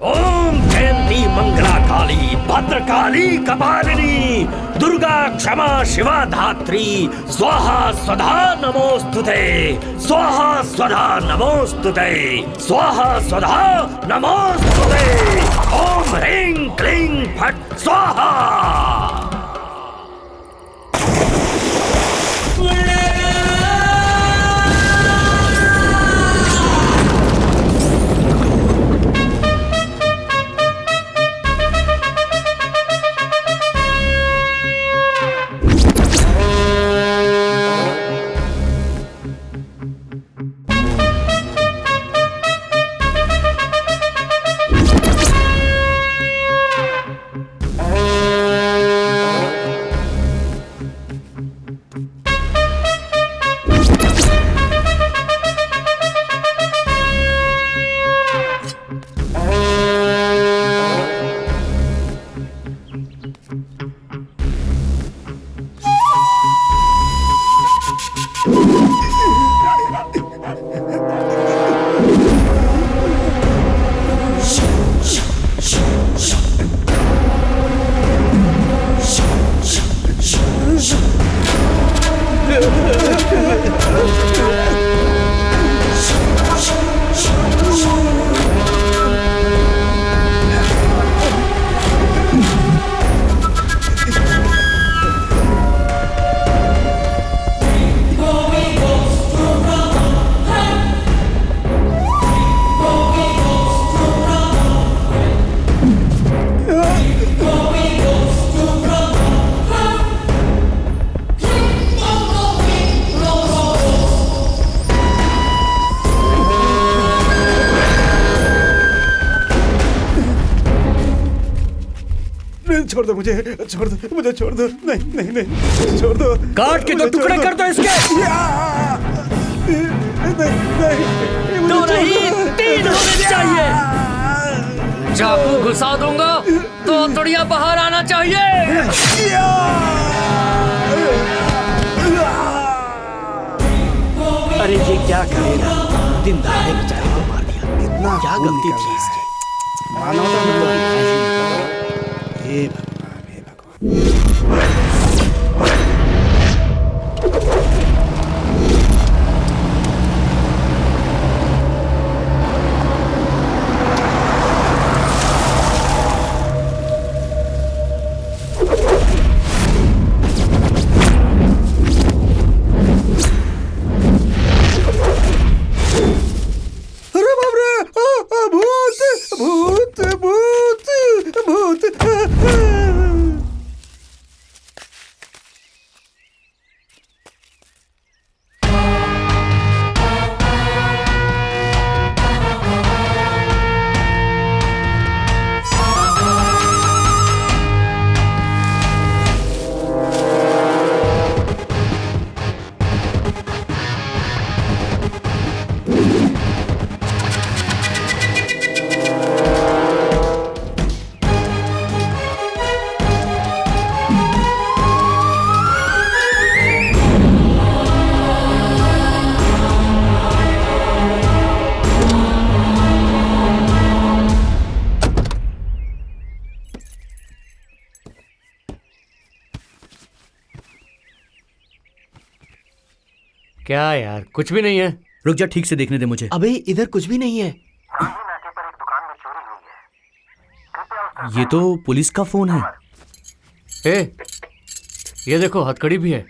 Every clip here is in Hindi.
ओम जयंती मंगला काली भद्रकाली कपालिनी दुर्गा क्षमा शिवा धात्री स्वाहा स्वधा नमोस्तुते स्वाहा स्वधा नमोस्तुते स्वाहा स्वधा नमोस्तुते ओम ह्रीं क्लीं फट् स्वाहा। छोड़ दो मुझे छोड़ दो नहीं छोड़ दो। काट के दो टुकड़े कर दो इसके। नहीं दो नहीं तीन होने चाहिए। चाकू घुसा दूंगा तो तोड़िया बाहर आना चाहिए। अरे ये क्या करेगा, दिन दहाड़े बेचारे को मार दिया। कितना क्या गलती थी इसकी। हे भगवान। अरे बाप रे, भूत। क्या यार, कुछ भी नहीं है। रुक जा, ठीक से देखने दे मुझे। अबे इधर कुछ भी नहीं है। ये तो पुलिस का फोन है। ये देखो हथकड़ी भी है।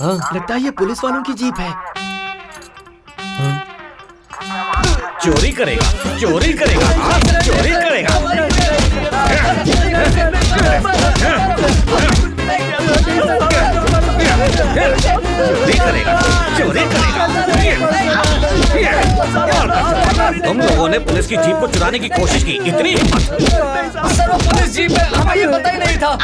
हाँ? लगता है ये पुलिस वालों की जीप है। चोरी करेगा चोरी करेगा तुम लोगों ने पुलिस की जीप को चुराने की कोशिश की, इतनी हिम्मत। सर वो पुलिस जीप है, हमें ये पता ही नहीं था।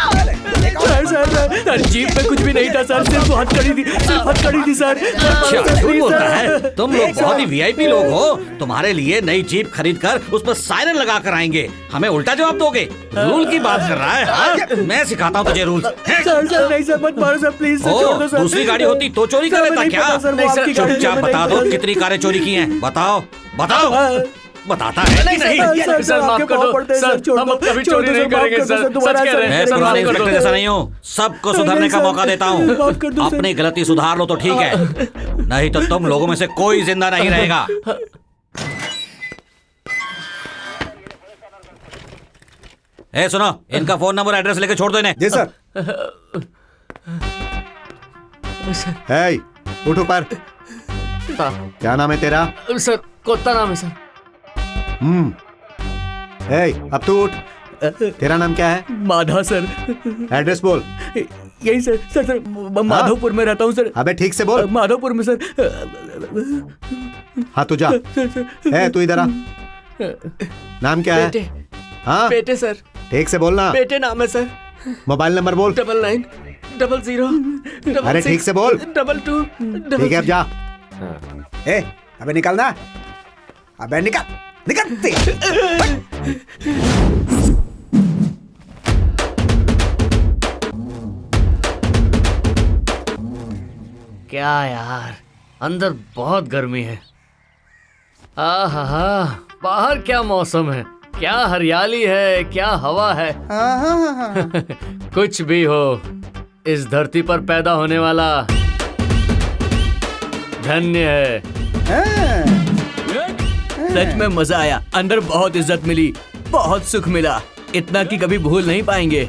सर जीप में कुछ भी नहीं था सर, सिर्फ हथकड़ी थी सर। अच्छा झूठ बोलता है। तुम लोग बहुत ही वीआईपी लोग हो। तुम्हारे लिए नई जीप खरीद कर उस पर सायरन लगा कर आएंगे, हमें उल्टा जवाब दोगे। रूल की बात कर रहा है हाँ? मैं सिखाता हूँ तुझे रूल। सर नहीं सर, मत मारो सर, प्लीज सर, छोड़ दो सर। दूसरी गाड़ी होती तो चोरी कर लेता क्या? चुपचाप बता दो कितनी कारें चोरी की हैं, बताओ। बताता है कि नहीं? सर माफ कर दो सर, हम अब कभी चोरी नहीं करेंगे सर, सच कह रहे हैं सर, पुराने माफ कर इंस्पेक्टर दो। जैसा नहीं हूँ, सबको सुधरने का मौका देता हूँ। अपनी गलती सुधार लो तो ठीक है, नहीं तो तुम लोगों में से कोई जिंदा नहीं रहेगा। ए सुनो, इनका फोन नंबर एड्रेस लेके छोड़ दो इन्हें। जी सर। है उठ ऊपर। क्या नाम है तेरा? सर कोत्ता नाम है सर। ए अब तू उठ। तेरा नाम क्या है? माधा सर। एड्रेस बोल। यही सर सर सर माधोपुर में रहता हूँ सर। अबे ठीक से बोल। माधोपुर में सर। हाँ तू जा। ए तू इधर आ। नाम क्या है? बेटे। हाँ बेटे सर। ठीक से बोलना। बेटे नाम है सर। मोबाइल नंबर बोल। 9900 अरे ठीक से बोल। 22 ठीक है अब जा। ए अबे निकलना। अबे निकल निकल। क्या यार, अंदर बहुत गर्मी है। आहा, बाहर क्या मौसम है, क्या हरियाली है, क्या हवा है। कुछ भी हो, इस धरती पर पैदा होने वाला धन्य है। सच में मजा आया, अंदर बहुत इज्जत मिली, बहुत सुख मिला, इतना कि कभी भूल नहीं पाएंगे।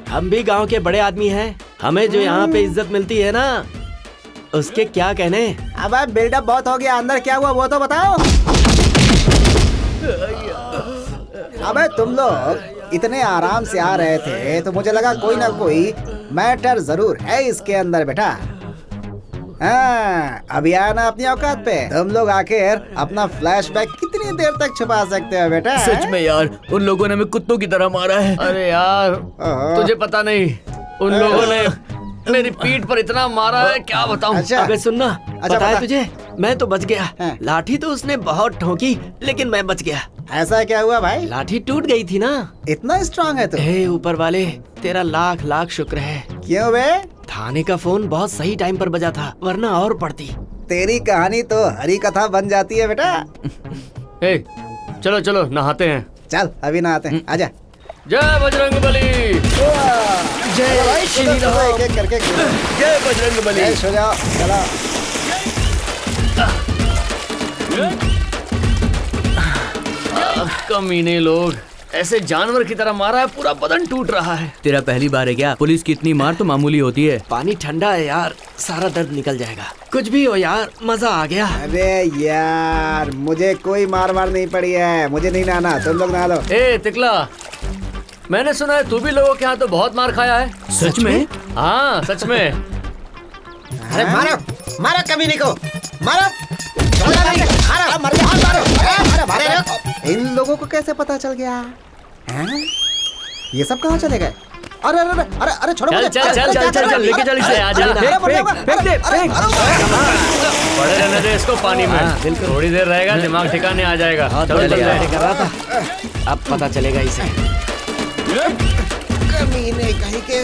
हम भी गांव के बड़े आदमी हैं, हमें जो यहाँ पे इज्जत मिलती है ना, उसके क्या कहने। अब बिल्डअप बहुत हो गया, अंदर क्या हुआ वो तो बताओ। अबे तुम लोग इतने आराम से आ रहे थे तो मुझे लगा कोई ना कोई मैटर जरूर है इसके अंदर बेटा। हाँ, अभी आया ना अपनी औकात पे। तुम लोग आखिर अपना फ्लैशबैक कितनी देर तक छुपा सकते हो बेटा? सच में यार, उन लोगों ने हमें कुत्तों की तरह मारा है। अरे यार, तुझे पता नहीं, उन लोगों ने मेरी पीठ पर इतना मारा है, क्या बताऊं। अच्छा। अबे सुनना, अच्छा, पता है बता। तुझे, मैं तो बच गया। हाँ। लाठी तो उसने बहुत ठोकी, लेकिन मैं बच गया। ऐसा क्या हुआ भाई? लाठी टूट गई थी ना। इतना स्ट्रांग है तू? हे ऊपर वाले, तेरा लाख लाख शुक्र है। क्यों बे? थाने का फोन बहुत सही टाइम पर बजा था, वरना और पड़ती। तेरी कहानी तो हरी कथा बन जाती है बेटा। हे, चलो चलो नहाते हैं। चल अभी नहाते हैं, आजा। जय बजरंगबली। जय श्री राम। एक एक करके जय बजरंगबली। जय सो जाओ, चलो। कमीने लोग, ऐसे जानवर की तरह मारा है, पूरा बदन टूट रहा है। तेरा पहली बार है क्या? पुलिस की इतनी मार तो मामूली होती है। पानी ठंडा है यार, सारा दर्द निकल जाएगा। कुछ भी हो यार, मजा आ गया। अरे यार, मुझे कोई मार नहीं पड़ी है, मुझे नहीं नहाना, तुम लोग नहा लो। ए तिकला, मैंने सुना है तू भी लोगों के यहाँ तो बहुत मार खाया है। सच में? हाँ सच में। अरे मारो मारो कमीने को, मारो मारो मारो मारो मारो। इन लोगों को कैसे पता चल गया? हैं? ये सब कहाँ चले गए? अरे अरे अरे अरे छोड़ो चल मुझे। चल चल चल चल चल, लेके चल इसे, आजा। फेंक दे फेंक। पड़े रहने दे इसको पानी में, थोड़ी देर रहेगा, दिमाग ठिकाने आ जाएगा। चलो चल कर रहा था, अब पता चलेगा इसे। कमीने कहीं के।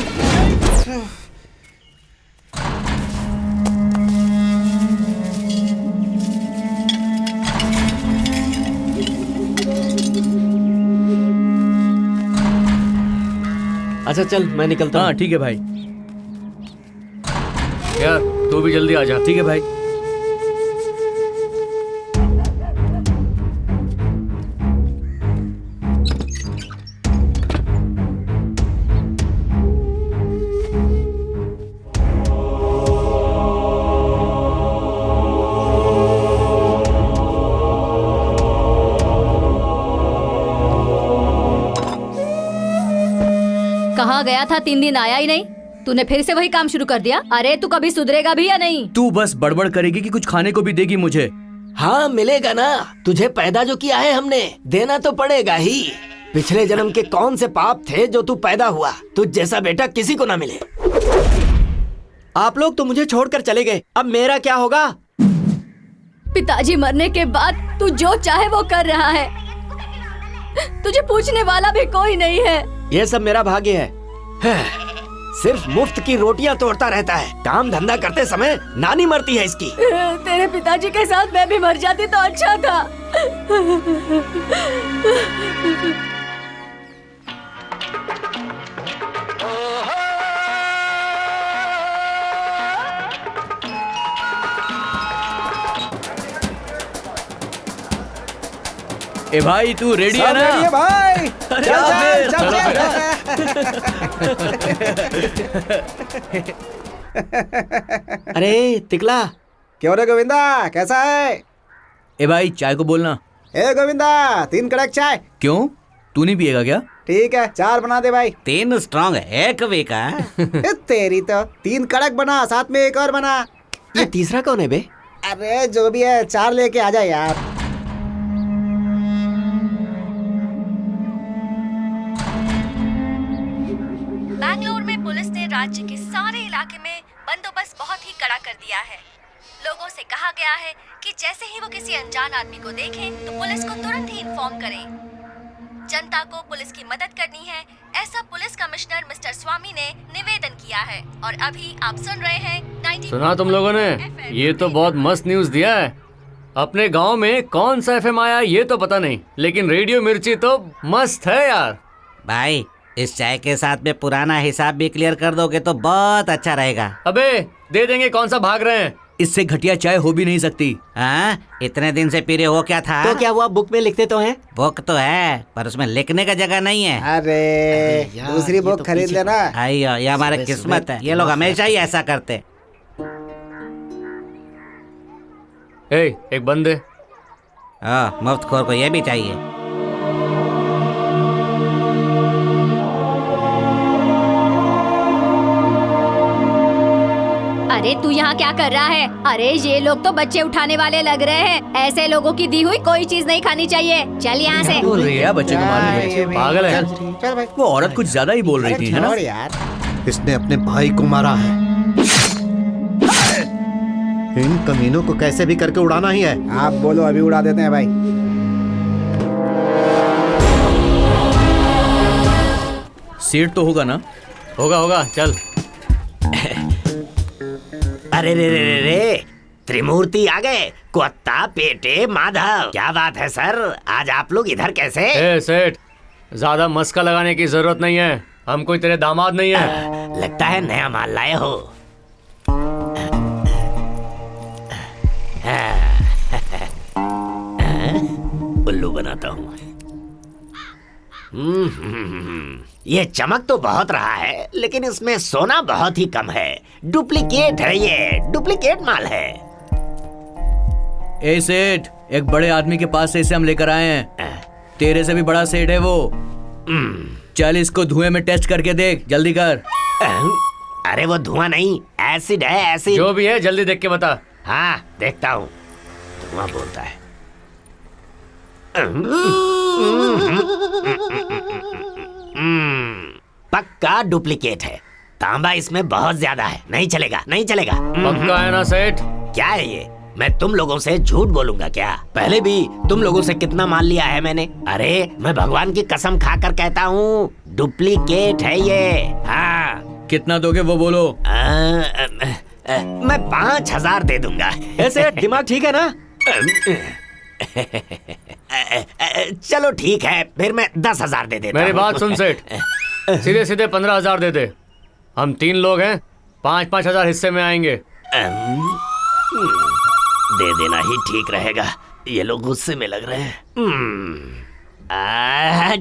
अच्छा चल, मैं निकलता हाँ हूँ। ठीक है भाई। यार तू भी जल्दी आ जा। ठीक है भाई। कहाँ गया था? 3 दिन आया ही नहीं। तूने फिर से वही काम शुरू कर दिया। अरे तू कभी सुधरेगा भी या नहीं? तू बस बड़बड़ करेगी कि कुछ खाने को भी देगी मुझे। हाँ मिलेगा ना, तुझे पैदा जो किया है हमने, देना तो पड़ेगा ही। पिछले जन्म के कौन से पाप थे जो तू पैदा हुआ, तुझ जैसा बेटा किसी को ना मिले। आप लोग तो मुझे छोड़कर चले गए, अब मेरा क्या होगा? पिताजी मरने के बाद तू जो चाहे वो कर रहा है, तुझे पूछने वाला भी कोई नहीं है। ये सब मेरा भाग्य है। सिर्फ मुफ्त की रोटियां तोड़ता रहता है। काम धंधा करते समय नानी मरती है इसकी। तेरे पिताजी के साथ मैं भी मर जाती तो अच्छा था। ए भाई तू रेडी है सब ना? ready है भाई। अरे चल, चल। अरे तिकला, क्यों रे गोविंदा, कैसा है? ए भाई चाय को बोलना। ए गोविंदा, 3 कड़क चाय। क्यों, तू नहीं पिएगा क्या? ठीक है, 4 बना दे भाई। 3 स्ट्रांग है, एक वीक है। ए, तेरी तो 3 कड़क बना, साथ में एक और बना। ये तीसरा कौन है बे? अरे जो भी है, 4 लेके आ जा यार। बैंगलोर में पुलिस ने राज्य के सारे इलाके में बंदोबस्त बहुत ही कड़ा कर दिया है। लोगों से कहा गया है कि जैसे ही वो किसी अनजान आदमी को देखें तो पुलिस को तुरंत ही इन्फॉर्म करें। जनता को पुलिस की मदद करनी है, ऐसा पुलिस कमिश्नर मिस्टर स्वामी ने निवेदन किया है। और अभी आप सुन रहे हैं 90। सुना तुम लोगों ने? ये तो बहुत मस्त न्यूज़ दिया है। अपने गांव में कौन सा एफएम आया ये तो पता नहीं, लेकिन रेडियो मिर्ची तो मस्त है यार। भाई इस चाय के साथ में पुराना हिसाब भी क्लियर कर दोगे तो बहुत अच्छा रहेगा। अबे दे देंगे, कौन सा भाग रहे हैं? इससे घटिया चाय हो भी नहीं सकती। हाँ, इतने दिन से पी रहे हो क्या था? तो क्या हुआ, बुक में लिखते तो हैं? बुक तो है पर उसमें लिखने का जगह नहीं है। अरे यार, दूसरी ये बुक तो खरीद पीछे- लेना। आइयो, ये हमारी सुबह- किस्मत है। ये लोग हमेशा ही ऐसा करते। एक बंदे। हाँ, मुफ्तखोर को ये भी चाहिए। अरे तू यहाँ क्या कर रहा है? अरे ये लोग तो बच्चे उठाने वाले लग रहे हैं। ऐसे लोगों की दी हुई कोई चीज नहीं खानी चाहिए। चल यहाँ से। बोल रही है बच्चे को मारने ये में। भी- पागल है। चल भाई। वो औरत कुछ ज्यादा ही बोल रही थी, है ना? छोड़ यार। इसने अपने भाई को मारा है। इन कमीनों को कैसे भी करके उड़ाना ही है। आप बोलो, अभी उड़ा देते हैं भाई। सीट तो होगा ना? होगा होगा, चल। अरे रे रे रे रे, त्रिमूर्ति आ गए। कुत्ता पेटे माधव, क्या बात है सर, आज आप लोग इधर कैसे? ए सेठ, ज्यादा मस्का लगाने की जरूरत नहीं है। हम कोई तेरे दामाद नहीं है। लगता है नया माल लाए हो। उल्लू बनाता हूँ। ये चमक तो बहुत रहा है, लेकिन इसमें सोना बहुत ही कम है। डुप्लीकेट है, ये डुप्लीकेट माल है। ए सेठ, एक बड़े आदमी के पास से इसे हम लेकर आए हैं। तेरे से भी बड़ा सेठ है वो। चल इसको धुएं में टेस्ट करके देख, जल्दी कर। अरे वो धुआं नहीं, एसिड है, एसिड। जो भी है जल्दी देख के बता। हाँ देखता हूँ। धुआं बोलता है। पक्का डुप्लीकेट है। तांबा इसमें बहुत ज्यादा है, नहीं चलेगा, नहीं चलेगा। पक्का है ना सेठ? क्या है ये? मैं तुम लोगों से झूठ बोलूंगा क्या? पहले भी तुम लोगों से कितना माल लिया है मैंने। अरे मैं भगवान की कसम खाकर कहता हूँ, डुप्लीकेट है ये। हाँ। कितना दोगे वो बोलो। मैं 5,000 दे दूंगा। ऐसे दिमाग ठीक है ना? चलो ठीक है, फिर मैं 10,000 दे देता मेरी हूँ। बात सुन सेठ, सीधे सीधे 15,000 दे दे। हम 3 लोग हैं, 5-5 हजार हिस्से में आएंगे। दे देना ही ठीक रहेगा, ये लोग गुस्से में लग रहे हैं।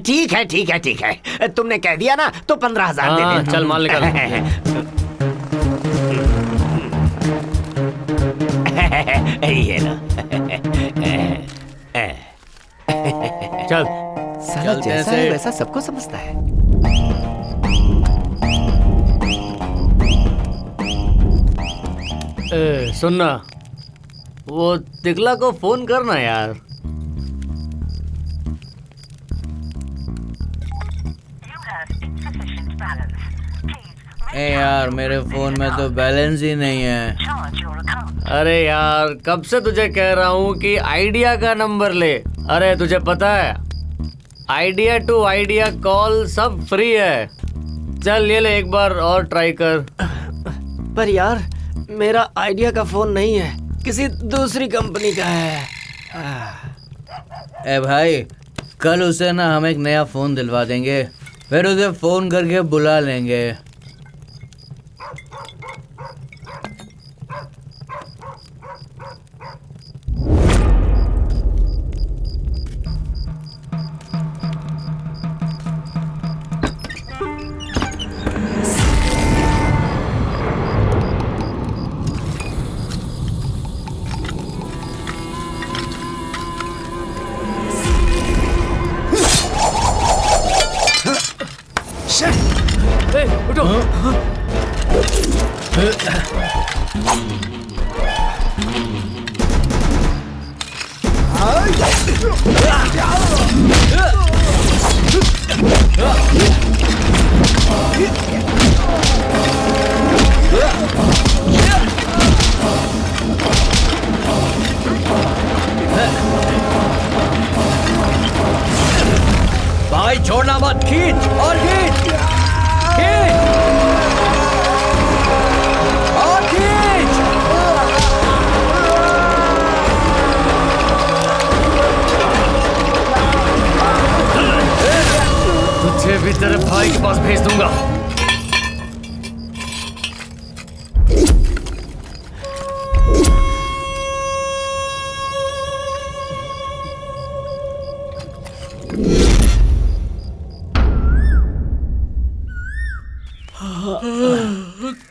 ठीक है ठीक है ठीक है, तुमने कह दिया ना तो 15,000 दे हाँ, देता चल हूँ। माल निकाल। ये लो। चल। साला चलते हैं जैसा है सेठ। वैसा सबको समझता है। सुनना, वो तिकला को फोन करना यार। ए यार, मेरे फोन में तो बैलेंस ही नहीं है। अरे यार, कब से तुझे कह रहा हूँ कि आइडिया का नंबर ले। अरे तुझे पता है, आइडिया टू आइडिया कॉल सब फ्री है। चल ये ले, एक बार और ट्राई कर। पर यार मेरा आइडिया का फोन नहीं है, किसी दूसरी कंपनी का है। ए भाई, कल उसे ना हम एक नया फोन दिलवा देंगे, फिर उसे फोन करके बुला लेंगे। उठो। भाई छोड़ना मत, खींच और खींच, खींच और खींच। तुझे भी तेरे भाई के पास भेज दूंगा।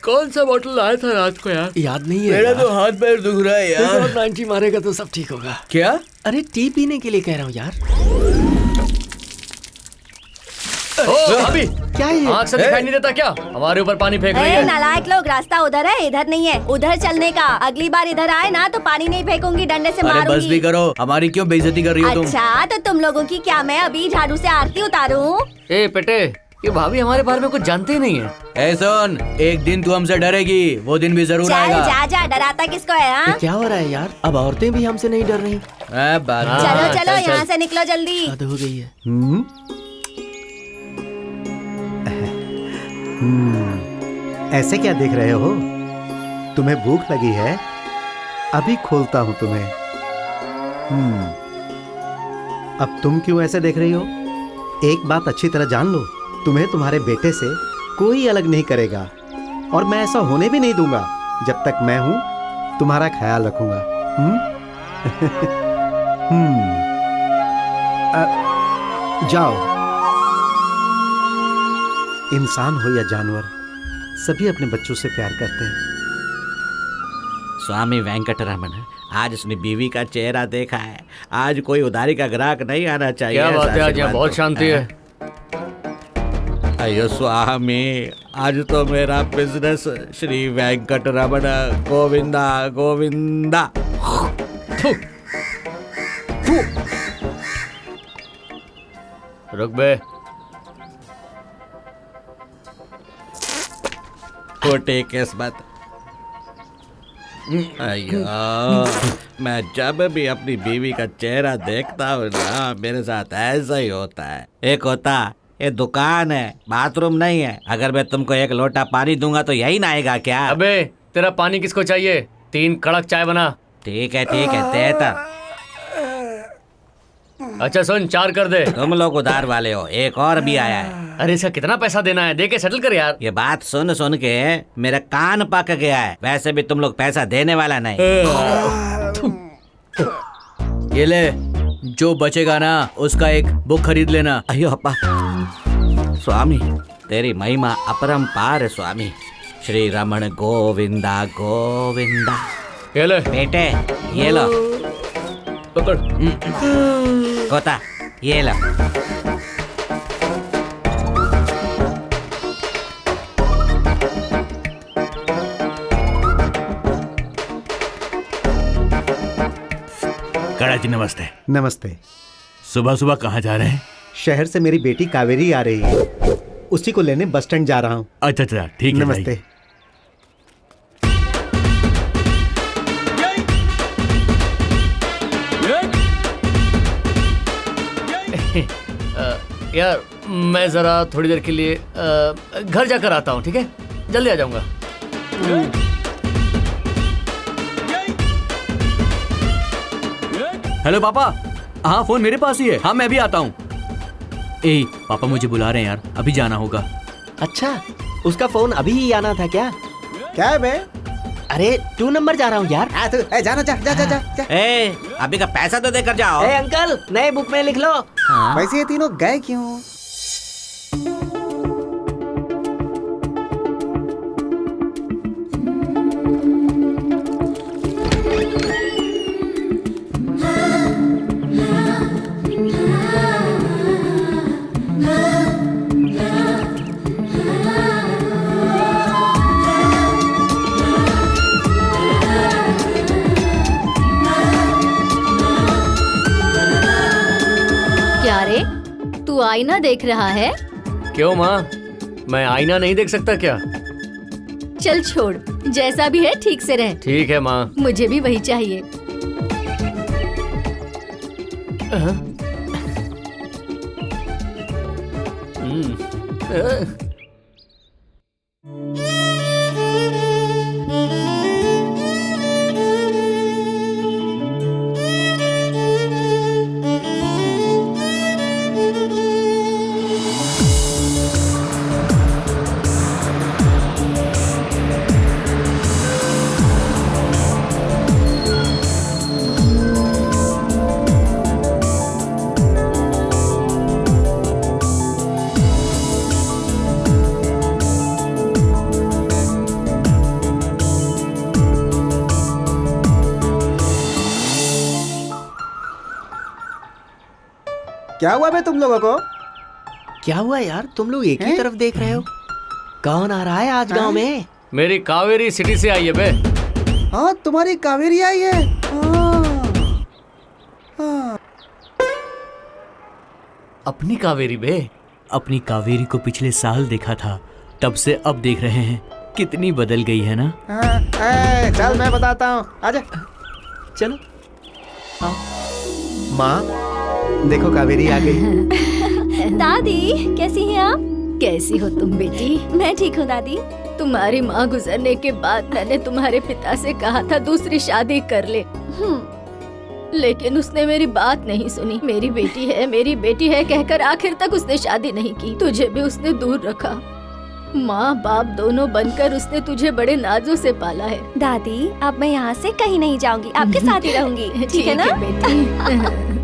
कौन सा बॉटल लाया था रात को यार? याद नहीं है मेरा यार। तो हाथ पैर दुख रहा है यार। 90 मारेगा तो सब ठीक होगा। क्या? अरे टी पीने के लिए कह रहा हूँ यार। ओ अभी क्या ये? आँख से दिखाई नहीं देता क्या? हमारे ऊपर पानी फेंक रही ए, है। नालायक लोग, रास्ता उधर है, इधर नहीं है। उधर चलने का। अगली बार इधर आए ना तो पानी नहीं फेंकूंगी, डंडे से अरे मारूंगी। बस भी करो, हमारी क्यों बेइज्जती कर रही हो तुम? अच्छा तो तुम लोगों की क्या मैं अभी झाड़ू से आरती उतारूं? ए बेटे, ये भाभी हमारे बारे में कुछ जानते ही नहीं है। ए सुन, एक दिन तू हमसे डरेगी, वो दिन भी जरूर चल आएगा। जा जा, डराता किसको है? ये हाँ? क्या हो रहा है यार? अब औरतें भी हमसे नहीं डर रही। बात हाँ, चलो चल, चलो चल। यहाँ से निकलो जल्दी। हद हो गई है। ऐसे क्या देख रहे हो? तुम्हें भूख लगी है? अभी खोलता हूं तुम्हें। अब तुम क्यों ऐसे देख रही हो? एक बात अच्छी तरह जान लो, तुम्हें तुम्हारे बेटे से कोई अलग नहीं करेगा, और मैं ऐसा होने भी नहीं दूंगा। जब तक मैं हूं, तुम्हारा ख्याल रखूंगा। जाओ। इंसान हो या जानवर, सभी अपने बच्चों से प्यार करते हैं। स्वामी वेंकटरमण, आज उसने बीवी का चेहरा देखा है। आज कोई उधारी का ग्राहक नहीं आना चाहिए। क्या बात है, आज यहाँ आशीर्वाद बहुत दो। शांति है। अयो स्वामी, आज तो मेरा बिजनेस श्री वेंकटरमण गोविंदा गोविंदा। थू। थू। रुक बे। खोटे किस्मत। अयो, मैं जब भी अपनी बीवी का चेहरा देखता हूँ ना, मेरे साथ ऐसा ही होता है। एक होता, ये दुकान है, बाथरूम नहीं है। अगर मैं तुमको एक लोटा पानी दूंगा तो यही ना आएगा क्या? अबे तेरा पानी किसको चाहिए? 3 कड़क चाय बना। ठीक है देता। अच्छा सुन, 4 कर दे। तुम लोग उधार वाले हो, एक और भी आया है। अरे इसका कितना पैसा देना है? दे के सेटल कर यार। ये बात सुन सुन के मेरा कान पक गया है। वैसे भी तुम लोग पैसा देने वाला नहीं। ये ले, जो बचेगा ना उसका एक बुक खरीद लेना। अयो अप्पा, स्वामी तेरी महिमा अपरंपार है स्वामी। श्री रमण गोविंदा गोविंदा। ये ले, बेटे ये लो, पकड़। कोता ये लो। कड़ा जी नमस्ते। नमस्ते। सुबह सुबह कहाँ जा रहे हैं? शहर से मेरी बेटी कावेरी आ रही है, उसी को लेने बस स्टैंड जा रहा हूँ। अच्छा अच्छा ठीक है। नमस्ते। यार मैं जरा थोड़ी देर के लिए घर जाकर आता हूँ, ठीक है? जल्दी आ जाऊंगा। हेलो पापा। हाँ फोन मेरे पास ही है। हाँ मैं भी आता हूँ। ए पापा मुझे बुला रहे हैं यार, अभी जाना होगा। अच्छा, उसका फोन अभी ही आना था क्या? क्या है बे? अरे 2 नंबर जा रहा हूँ यार। जाना जा जा जा जा, जा। अभी का पैसा तो देकर जाओ। अंकल नए बुक में लिख लो। वैसे ये तीनों गए क्यों? क्या रे, तू आईना देख रहा है? क्यों माँ, मैं आईना नहीं देख सकता क्या? चल छोड़, जैसा भी है ठीक से रह। ठीक है माँ। मुझे भी वही चाहिए। क्या हुआ बे तुम लोगों को? क्या हुआ यार, तुम लोग एक ही तरफ देख रहे हो? कौन आ रहा है आज गांव में? मेरी कावेरी सिटी से आई है बे। हाँ तुम्हारी कावेरी आई है। अपनी कावेरी बे? अपनी कावेरी को पिछले साल देखा था, तब से अब देख रहे हैं। कितनी बदल गई है ना। चल मैं बताता हूँ, आजा। चलो। माँ देखो कावेरी आ गई। दादी कैसी हैं आप? कैसी हो तुम बेटी? मैं ठीक हूँ दादी। तुम्हारी माँ गुजरने के बाद मैंने तुम्हारे पिता से कहा था दूसरी शादी कर ले, लेकिन उसने मेरी बात नहीं सुनी। मेरी बेटी है कहकर आखिर तक उसने शादी नहीं की। तुझे भी उसने दूर रखा। माँ बाप दोनों बनकर उसने तुझे बड़े नाजों से पाला है। दादी अब मैं यहाँ से कहीं नहीं जाऊंगी, आपके साथ ही रहूंगी। ठीक है ना बेटी?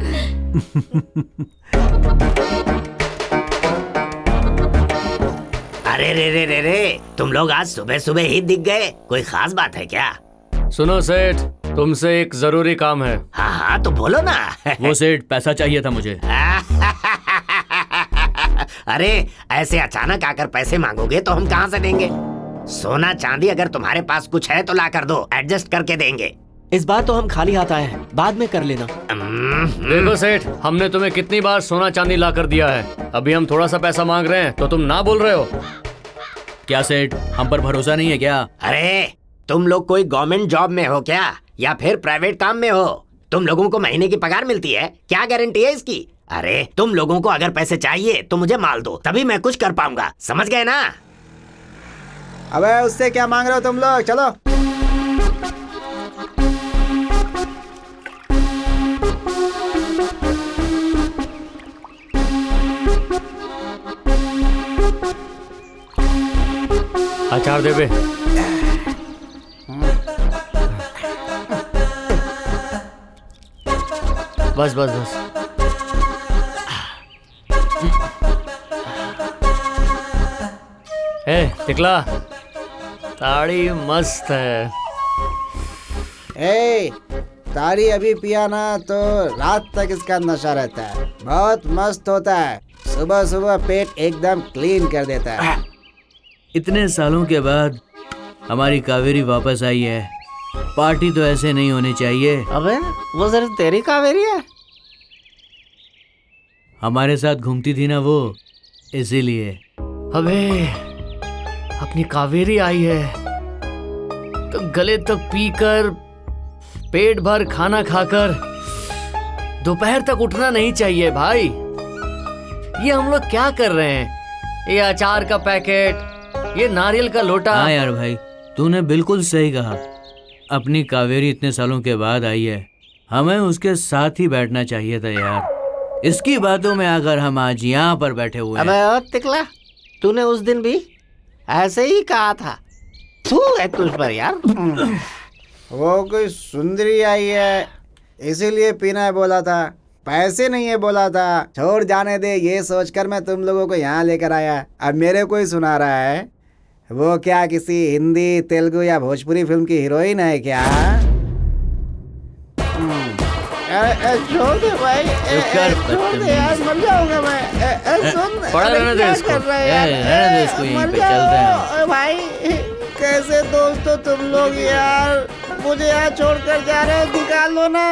अरे रे रे रे रे, तुम लोग आज सुबह सुबह ही दिख गए, कोई खास बात है क्या? सुनो सेठ, तुमसे एक जरूरी काम है। हाँ हाँ तो बोलो ना। वो सेठ पैसा चाहिए था मुझे। अरे ऐसे अचानक आकर पैसे मांगोगे तो हम कहाँ से देंगे? सोना चांदी अगर तुम्हारे पास कुछ है तो ला कर दो, एडजस्ट करके देंगे। इस बार तो हम खाली हाथ आए हैं, बाद में कर लेना। देखो सेठ, हमने तुम्हें कितनी बार सोना चांदी ला कर दिया है, अभी हम थोड़ा सा पैसा मांग रहे हैं तो तुम ना बोल रहे हो। क्या सेठ, हम पर भरोसा नहीं है क्या? अरे तुम लोग कोई गवर्नमेंट जॉब में हो क्या, या फिर प्राइवेट काम में हो? तुम लोगों को महीने की पगार मिलती है, क्या गारंटी है इसकी? अरे तुम लोगों को अगर पैसे चाहिए तो मुझे माल दो, तभी मैं कुछ कर पाऊंगा, समझ गए ना? अबे उससे क्या मांग रहे हो तुम लोग? चलो। अचार दे बे। बस बस बस। टिकला, ताड़ी मस्त है। ताड़ी अभी पिया ना तो रात तक इसका नशा रहता है, बहुत मस्त होता है। सुबह सुबह पेट एकदम क्लीन कर देता है। इतने सालों के बाद हमारी कावेरी वापस आई है, पार्टी तो ऐसे नहीं होनी चाहिए। अबे वो सिर्फ तेरी कावेरी है? हमारे साथ घूमती थी ना वो, इसीलिए। अबे अपनी कावेरी आई है तो गले तक पीकर, पेट भर खाना खाकर दोपहर तक उठना नहीं चाहिए भाई। ये हम लोग क्या कर रहे हैं? ये अचार का पैकेट, ये नारियल का लोटा। हाँ यार भाई, तूने बिल्कुल सही कहा। अपनी कावेरी इतने सालों के बाद आई है, हमें उसके साथ ही बैठना चाहिए था यार। इसकी बातों में आकर हम आज यहाँ पर बैठे हुए हैं। अबे ओ तिकला, तूने उस दिन भी ऐसे ही कहा था। थू है तुझ पर यार। वो कोई सुंदरी आई है इसीलिए पीना है बोला था, पैसे नहीं है बोला था। छोड़ जाने दे, ये सोचकर मैं तुम लोगों को यहाँ लेकर आया। अब मेरे को ही सुना रहा है। वो क्या किसी हिंदी, तेलुगु या भोजपुरी फिल्म की हीरोइन है क्या? छोड़ दे भाई, छोड़ दे यार, मर जाऊंगा मैं। सुन, पड़ा रहने दे इसको, रहने दे इसको, यहीं पे चलते हैं भाई। कैसे दोस्त हो तुम लोग यार, मुझे यहाँ छोड़कर जा रहे हो, निकाल लो ना।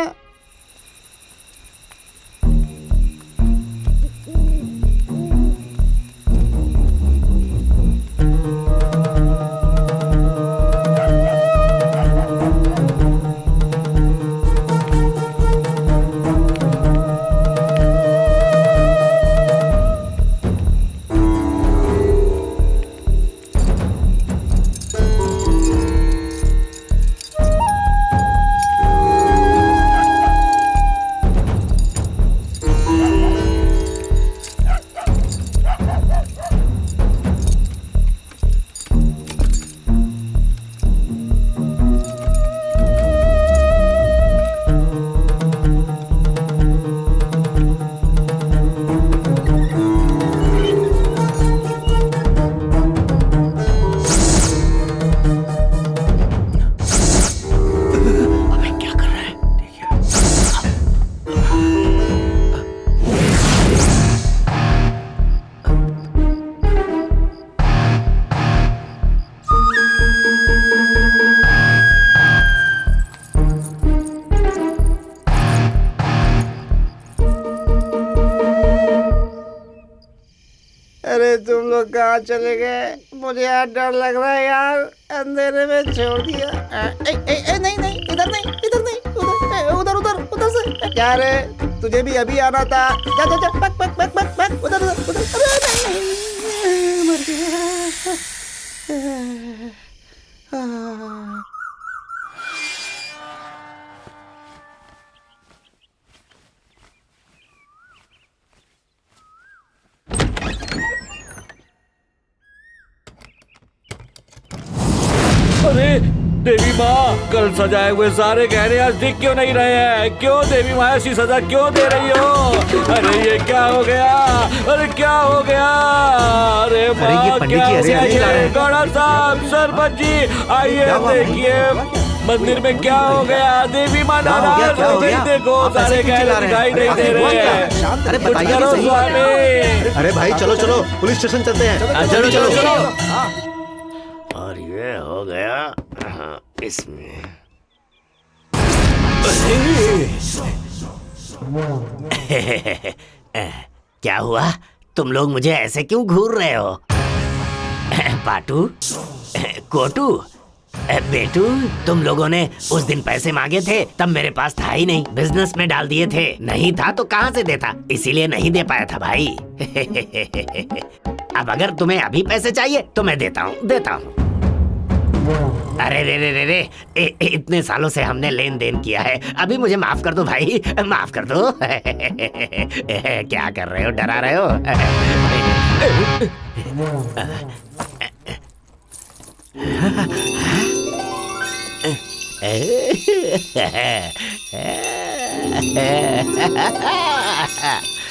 अरे तुम लोग कहाँ चले गए? मुझे यार डर लग रहा है यार, अंधेरे में छोड़ दिया। नहीं नहीं, इधर नहीं, इधर नहीं, उधर उधर उधर से। क्या रे, तुझे भी अभी आना था? जा जा जा, पक पक पक पक पक, उधर उधर उधर। अरे नहीं, मर गया। अरे देवी माँ, कल सजाए हुए सारे गहने आज दिख क्यों नहीं रहे हैं? क्यों देवी माँ ऐसी सजा क्यों दे रही हो? अरे ये क्या हो गया? अरे क्या हो गया? अरे माँ, क्या हो गया? गौड़ा साहब, सरपंच जी, आइए देखिए मंदिर में क्या हो गया। देवी माँ नाराज हो गई, देखो सारे गहने दिखाई नहीं दे रहे हैं। अरे कुछ करो स्वामी। अरे भाई चलो चलो, पुलिस स्टेशन चलते हैं। चलो चलो चलो। और ये हो गया इसमें। क्या हुआ? तुम लोग मुझे ऐसे क्यों घूर रहे हो? पाटू, कोटू, बेटू, तुम लोगों ने उस दिन पैसे मांगे थे, तब मेरे पास था ही नहीं, बिजनेस में डाल दिए थे। नहीं था तो कहाँ से देता, इसीलिए नहीं दे पाया था भाई। अब अगर तुम्हें अभी पैसे चाहिए तो मैं देता हूँ। अरे रे रे रे रे, इतने सालों से हमने लेन देन किया है, अभी मुझे माफ कर दो भाई, माफ कर दो। क्या कर रहे हो, डरा रहे हो?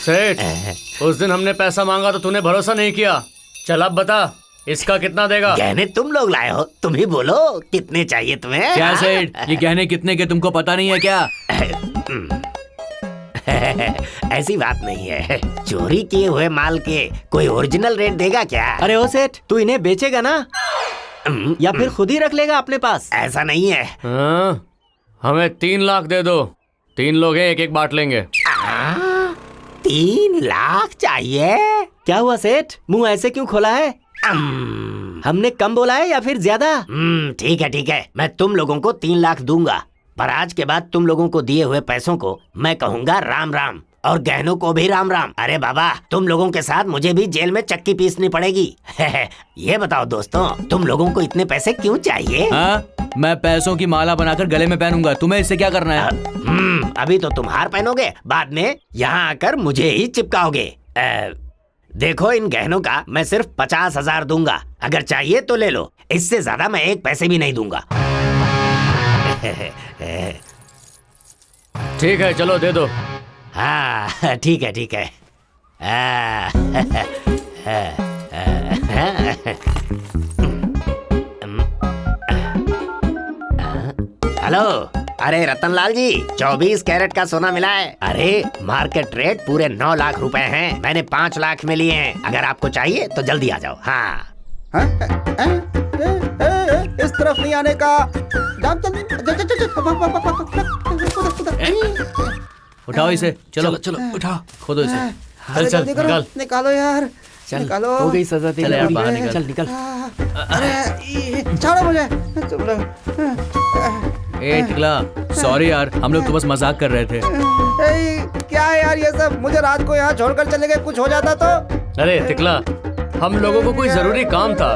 सेठ, उस दिन हमने पैसा मांगा तो तूने भरोसा नहीं किया। चल अब बता, इसका कितना देगा? गहने तुम लोग लाए हो, तुम ही बोलो कितने चाहिए तुम्हें? क्या सेठ, ये गहने कितने के तुमको पता नहीं है क्या? ऐसी बात नहीं है, चोरी किए हुए माल के कोई ओरिजिनल रेट देगा क्या? अरे ओ सेठ, तू इन्हें बेचेगा ना या फिर खुद ही रख लेगा अपने पास? ऐसा नहीं है। हाँ, हमें 3 लाख दे दो, 3 लोग हैं, एक एक बांट लेंगे। 3 लाख चाहिए? क्या हुआ सेठ, मुंह ऐसे क्यों खोला है? हमने कम बोला है या फिर ज्यादा? ठीक है, मैं तुम लोगों को 3 लाख दूंगा, पर आज के बाद तुम लोगों को दिए हुए पैसों को मैं कहूँगा राम राम। और गहनों को भी राम राम। अरे बाबा, तुम लोगों के साथ मुझे भी जेल में चक्की पीसनी पड़ेगी। ये बताओ दोस्तों, तुम लोगों को इतने पैसे क्यों चाहिए? हाँ, मैं पैसों की माला बनाकर गले में पहनूंगा, तुम्हें इससे क्या करना है? अभी तो तुम हार पहनोगे, बाद में यहाँ आकर मुझे ही चिपकाओगे। देखो, इन गहनों का मैं सिर्फ 50,000 दूंगा। अगर चाहिए तो ले लो, इससे ज्यादा मैं एक पैसे भी नहीं दूंगा। ठीक है, चलो दे दो। हाँ ठीक है ठीक है। हेलो, अरे रतनलाल जी, 24 कैरेट का सोना मिला है। अरे मार्केट रेट पूरे 9 लाख रुपए हैं, मैंने 5 लाख में लिए हैं। अगर आपको चाहिए तो जल्दी आ जाओ। हाँ इस तरफ नहीं आने का। उठाओ इसे, चलो चलो उठाओ। खोदो इसे। अरे चल जल्दी करो, निकाल। निकालो यार, चल, निकालो। हो गई सजा तेरी। चल यार, बाहर निकल। चल निकल। अरे छोड़ो मुझे तुम लोग। ए टिकला, सॉरी यार, हम लोग तो बस मजाक कर रहे थे। क्या है यार ये सब? मुझे रात को यहाँ छोड़कर चले गए, कुछ हो जाता तो? अरे तिकला, हम लोगों को कोई जरूरी काम था,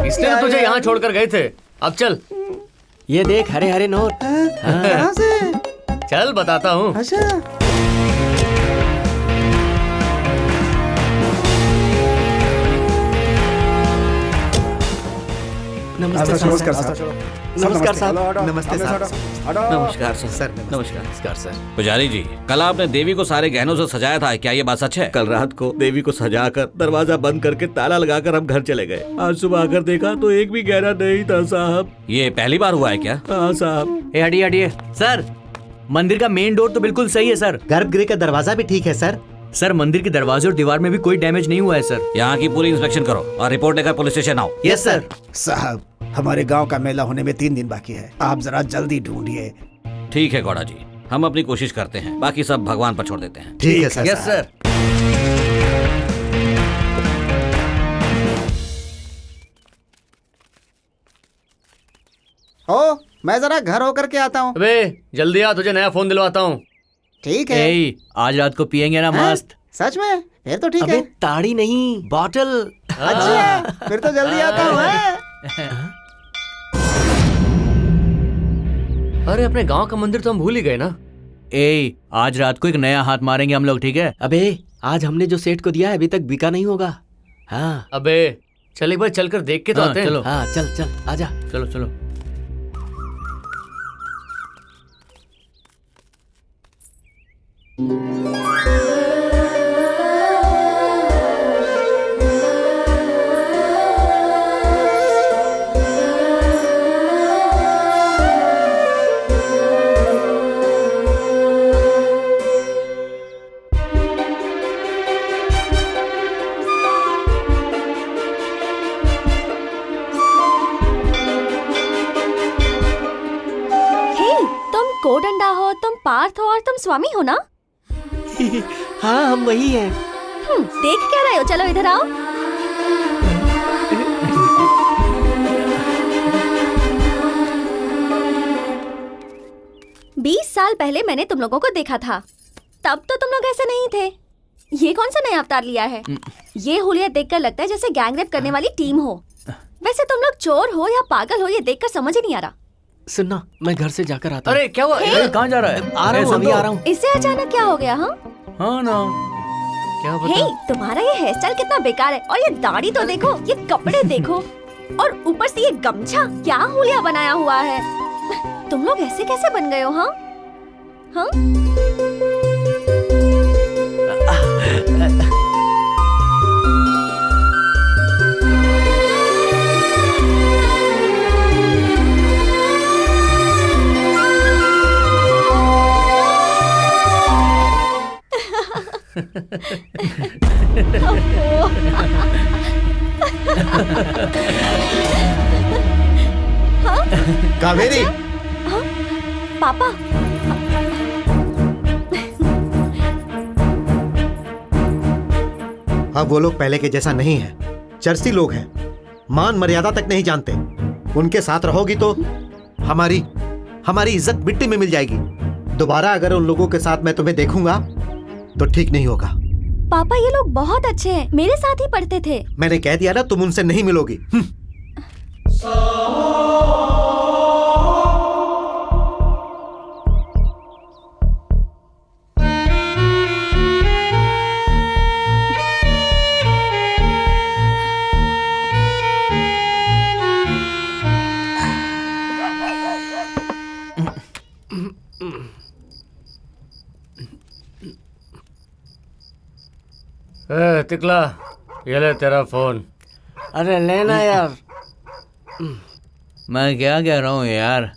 इसलिए तो तुझे यहाँ छोड़कर गए थे। अब चल। ये देख, हरे हरे नोट। कहाँ से? चल बताता हूँ। अच्छा, नमस्ते नमस्कार साहब। साहब। नमस्कार साहब। नमस्ते साहब। नमस्कार सर नमस्कार सर। पुजारी जी, कल आपने देवी को सारे गहनों से सजाया था, क्या ये बात सच है? कल रात को देवी को सजाकर दरवाजा बंद करके ताला लगाकर हम घर चले गए। आज सुबह आकर देखा तो एक भी गहना नहीं था साहब। ये पहली बार हुआ है क्या? हाँ साहब। ए हटिए हटिए सर, मंदिर का मेन डोर तो बिल्कुल सही है सर। गर्भगृह का दरवाजा भी ठीक है सर। सर, मंदिर के दरवाजे और दीवार में भी कोई डैमेज नहीं हुआ है सर। यहाँ की पूरी इंस्पेक्शन करो और रिपोर्ट लेकर पुलिस स्टेशन आओ। Yes sir. साहब, हमारे गांव का मेला होने में 3 दिन बाकी है, आप जरा जल्दी ढूंढिए। ठीक है गौड़ा जी, हम अपनी कोशिश करते हैं, बाकी सब भगवान पर छोड़ देते हैं। ठीक है सर। Yes sir. ओ, मैं जरा घर होकर के आता हूँ। अबे जल्दी आ, तुझे नया फोन दिलवाता हूँ। ठीक है। ए, आज रात को पियेंगे ना मस्त। सच में? फिर तो ठीक अबे है। ताड़ी नहीं, बॉटल। अच्छा, फिर तो जल्दी आता हूँ। हाँ? अरे अपने गांव का मंदिर तो हम भूल ही गए ना। ए, आज रात को एक नया हाथ मारेंगे हम लोग, ठीक है? अबे आज हमने जो सेठ को दिया है अभी तक बिका नहीं होगा। हाँ अबे चल एक बार चलकर देख के तो हाँ, आते हैं। चलो। हाँ, चल चल आजा। चलो चलो। तुम कोडंडा हो, तुम पार्थ हो और तुम स्वामी हो ना? हाँ हम वही हैं। देख क्या रहे हो? चलो इधर आओ। बीस साल पहले मैंने तुम लोगों को देखा था, तब तो तुम लोग ऐसे नहीं थे। ये कौन सा नया अवतार लिया है? ये हुलिया देखकर लगता है जैसे गैंगरेप करने वाली टीम हो। वैसे तुम लोग चोर हो या पागल हो, ये देखकर समझ ही नहीं आ रहा। सुनना, मैं घर से जाकर आता हूँ। अरे क्या हुआ? ए, कहाँ जा रहा है? आ रहा हूँ, अभी आ रहा हूँ। इससे अचानक क्या हो गया? हाँ हाँ ना। क्या हे, तुम्हारा ये हेयर स्टाइल कितना बेकार है, और ये दाढ़ी तो देखो, ये कपड़े देखो, और ऊपर से ये गमछा, क्या हुलिया बनाया हुआ है। तुम लोग ऐसे कैसे बन गए हो? हाँ हाँ। कावेरी, पापा, अब वो लोग पहले के जैसा नहीं है। चर्सी लोग हैं, मान मर्यादा तक नहीं जानते। उनके साथ रहोगी तो हमारी इज्जत मिट्टी में मिल जाएगी। दोबारा अगर उन लोगों के साथ मैं तुम्हें देखूंगा तो ठीक नहीं होगा। पापा ये लोग बहुत अच्छे हैं, मेरे साथ ही पढ़ते थे। मैंने कह दिया ना, तुम उनसे नहीं मिलोगी। तिकला, ये ले तेरा फोन। अरे लेना यार। मैं क्या कह रहा हूँ यार,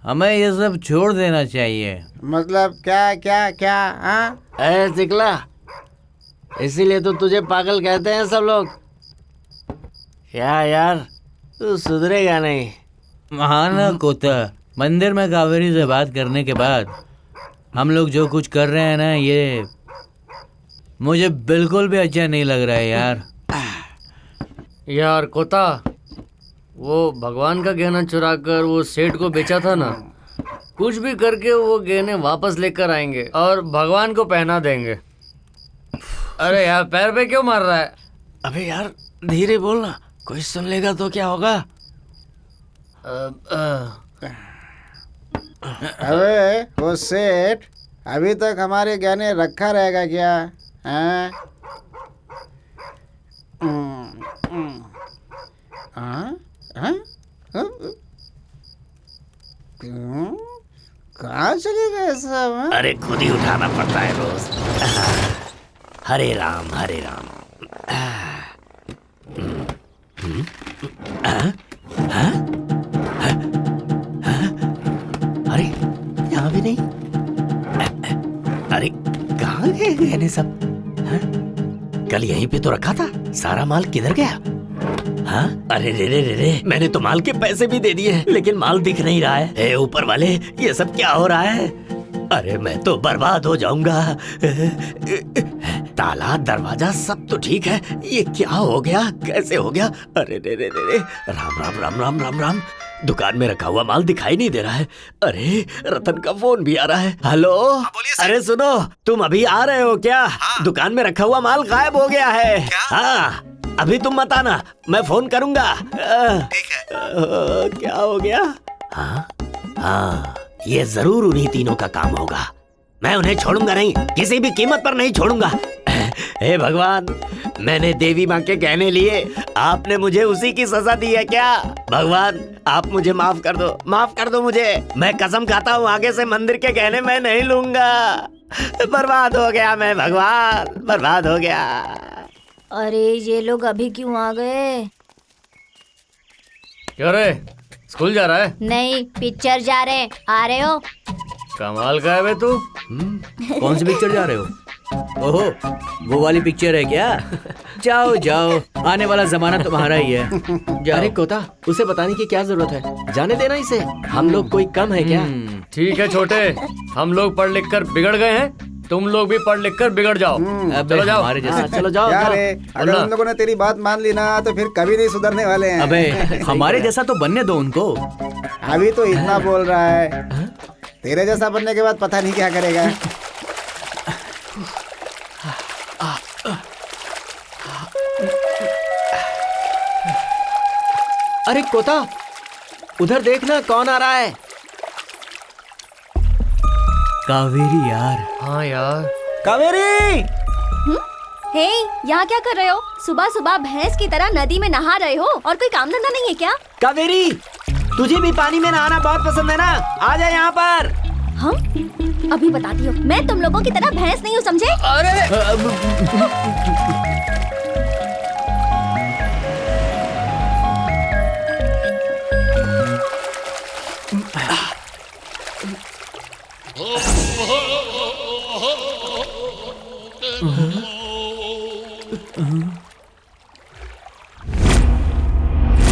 हमें ये सब छोड़ देना चाहिए। मतलब क्या क्या क्या? हाँ, अरे तिकला, इसीलिए तो तुझे पागल कहते हैं सब लोग। क्या यार, तू सुधरेगा नहीं। हाँ ना कोता, मंदिर में कावेरी से बात करने के बाद हम लोग जो कुछ कर रहे हैं ना, ये मुझे बिल्कुल भी अच्छा नहीं लग रहा है यार। यार कोता, वो भगवान का गहना चुरा कर वो सेठ को बेचा था ना, कुछ भी करके वो गहने वापस लेकर आएंगे और भगवान को पहना देंगे। अरे यार, पैर पे क्यों मार रहा है? अबे यार धीरे बोलना, कोई सुन लेगा तो क्या होगा। अबे वो सेठ अभी तक हमारे गहने रखा रहेगा क्या? हाँ? हाँ? हाँ? क्यों? कहाँ चले गए सब? हाँ? अरे खुद ही उठाना पड़ता है रोज। हरे राम हरे राम। अरे यहाँ भी नहीं। अरे कहाँ गए गहने सब? कल यहीं पे तो रखा था, सारा माल किधर गया? हाँ? अरे रे रे रे रे, मैंने तो माल के पैसे भी दे दिए, लेकिन माल दिख नहीं रहा है। ए ऊपर वाले, ये सब क्या हो रहा है? अरे मैं तो बर्बाद हो जाऊंगा। ताला दरवाजा सब तो ठीक है, ये क्या हो गया, कैसे हो गया? अरे रे रे रे रे, राम राम राम राम राम राम। दुकान में रखा हुआ माल दिखाई नहीं दे रहा है। अरे रतन का फोन भी आ रहा है। हेलो, अरे सुनो, तुम अभी आ रहे हो क्या? दुकान में रखा हुआ माल गायब हो गया है। हाँ, अभी तुम मत आना, मैं फोन करूंगा। ठीक है। क्या हो गया? हाँ हाँ, ये जरूर उन्हीं तीनों का काम होगा। मैं उन्हें छोड़ूंगा नहीं, किसी भी कीमत पर नहीं छोड़ूंगा। हे भगवान, मैंने देवी माँ के गहने लिए, आपने मुझे उसी की सजा दी है क्या? भगवान आप मुझे माफ कर दो मुझे। मैं कसम खाता हूँ आगे से मंदिर के गहने मैं नहीं लूंगा। बर्बाद हो गया मैं, भगवान बर्बाद हो गया। अरे ये लोग अभी क्यों आ गए? क्या रे, स्कूल जा रहा है? नहीं, पिक्चर जा रहे। आ रहे हो? कमाल का है बे तू। कौन सी पिक्चर जा रहे हो? ओहो, वो वाली पिक्चर है क्या? जाओ जाओ, आने वाला जमाना तुम्हारा ही है। जाओ। अरे कोता, उसे बताने की क्या जरूरत है, जाने देना इसे। हम लोग कोई कम है क्या? ठीक है छोटे, हम लोग पढ़ लिख कर बिगड़ गए हैं, तुम लोग भी पढ़ लिख कर बिगड़ जाओ। चलो जाओ। हमारे जैसे। चलो जाओ। यार अगर उन लोगों ने तेरी बात मान ली ना, तो फिर कभी नहीं सुधरने वाले हैं। अबे हमारे जैसा तो बनने दो उनको। अभी तो इतना बोल रहा है, तेरे जैसा बनने के बाद पता नहीं क्या करेगा। अरे कोता, उधर देखना कौन आ रहा है। कावेरी यार। हाँ यार। कावेरी! हे, यहाँ क्या कर रहे हो? सुबह सुबह भैंस की तरह नदी में नहा रहे हो और कोई काम धंधा नहीं है क्या? कावेरी, तुझे भी पानी में नहाना बहुत पसंद है ना? आ जा यहाँ पर। हम अभी बताती हूँ, मैं तुम लोगों की तरह भैंस नहीं हूँ, समझे?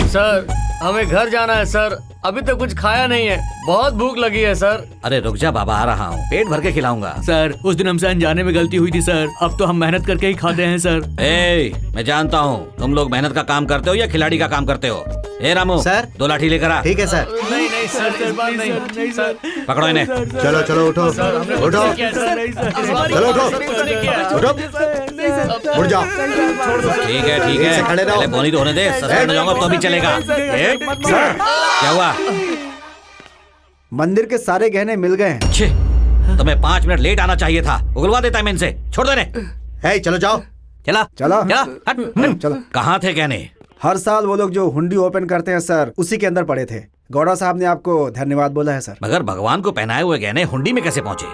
सर, हमें घर जाना है सर। अभी तक कुछ खाया नहीं है, बहुत भूख लगी है सर। अरे रुक जा बाबा, आ रहा हूँ, पेट भर के खिलाऊंगा। सर उस दिन हमसे अनजाने में गलती हुई थी सर, अब तो हम मेहनत करके ही खाते हैं सर। मैं जानता हूँ तुम लोग मेहनत का काम करते हो या खिलाड़ी का काम करते हो। रामू सर, 2 लाठी लेकर आ। ठीक है सर। नहीं नहीं सर, इस बार नहीं सर। पकड़ो इन्हें। चलो चलो उठो उठो, चलो उठो उठो, उठ जाओ। ठीक है खड़े रहो। पहले बोनी तो होने दे, सस्पेंड हो जाऊंगा तो भी चलेगा। क्या हुआ? मंदिर के सारे गहने मिल गए हैं। छे, तुम्हें 5 मिनट लेट आना चाहिए था। उगलवा देता मैं इनसे। छोड़ दो इन्हें। चलो जाओ। चला चलो चलो। कहाँ थे गहने? हर साल वो लोग जो हुंडी ओपन करते हैं सर, उसी के अंदर पड़े थे। गौड़ा साहब ने आपको धन्यवाद बोला है सर। मगर भगवान को पहनाए हुए गहने हुंडी में कैसे पहुंचे?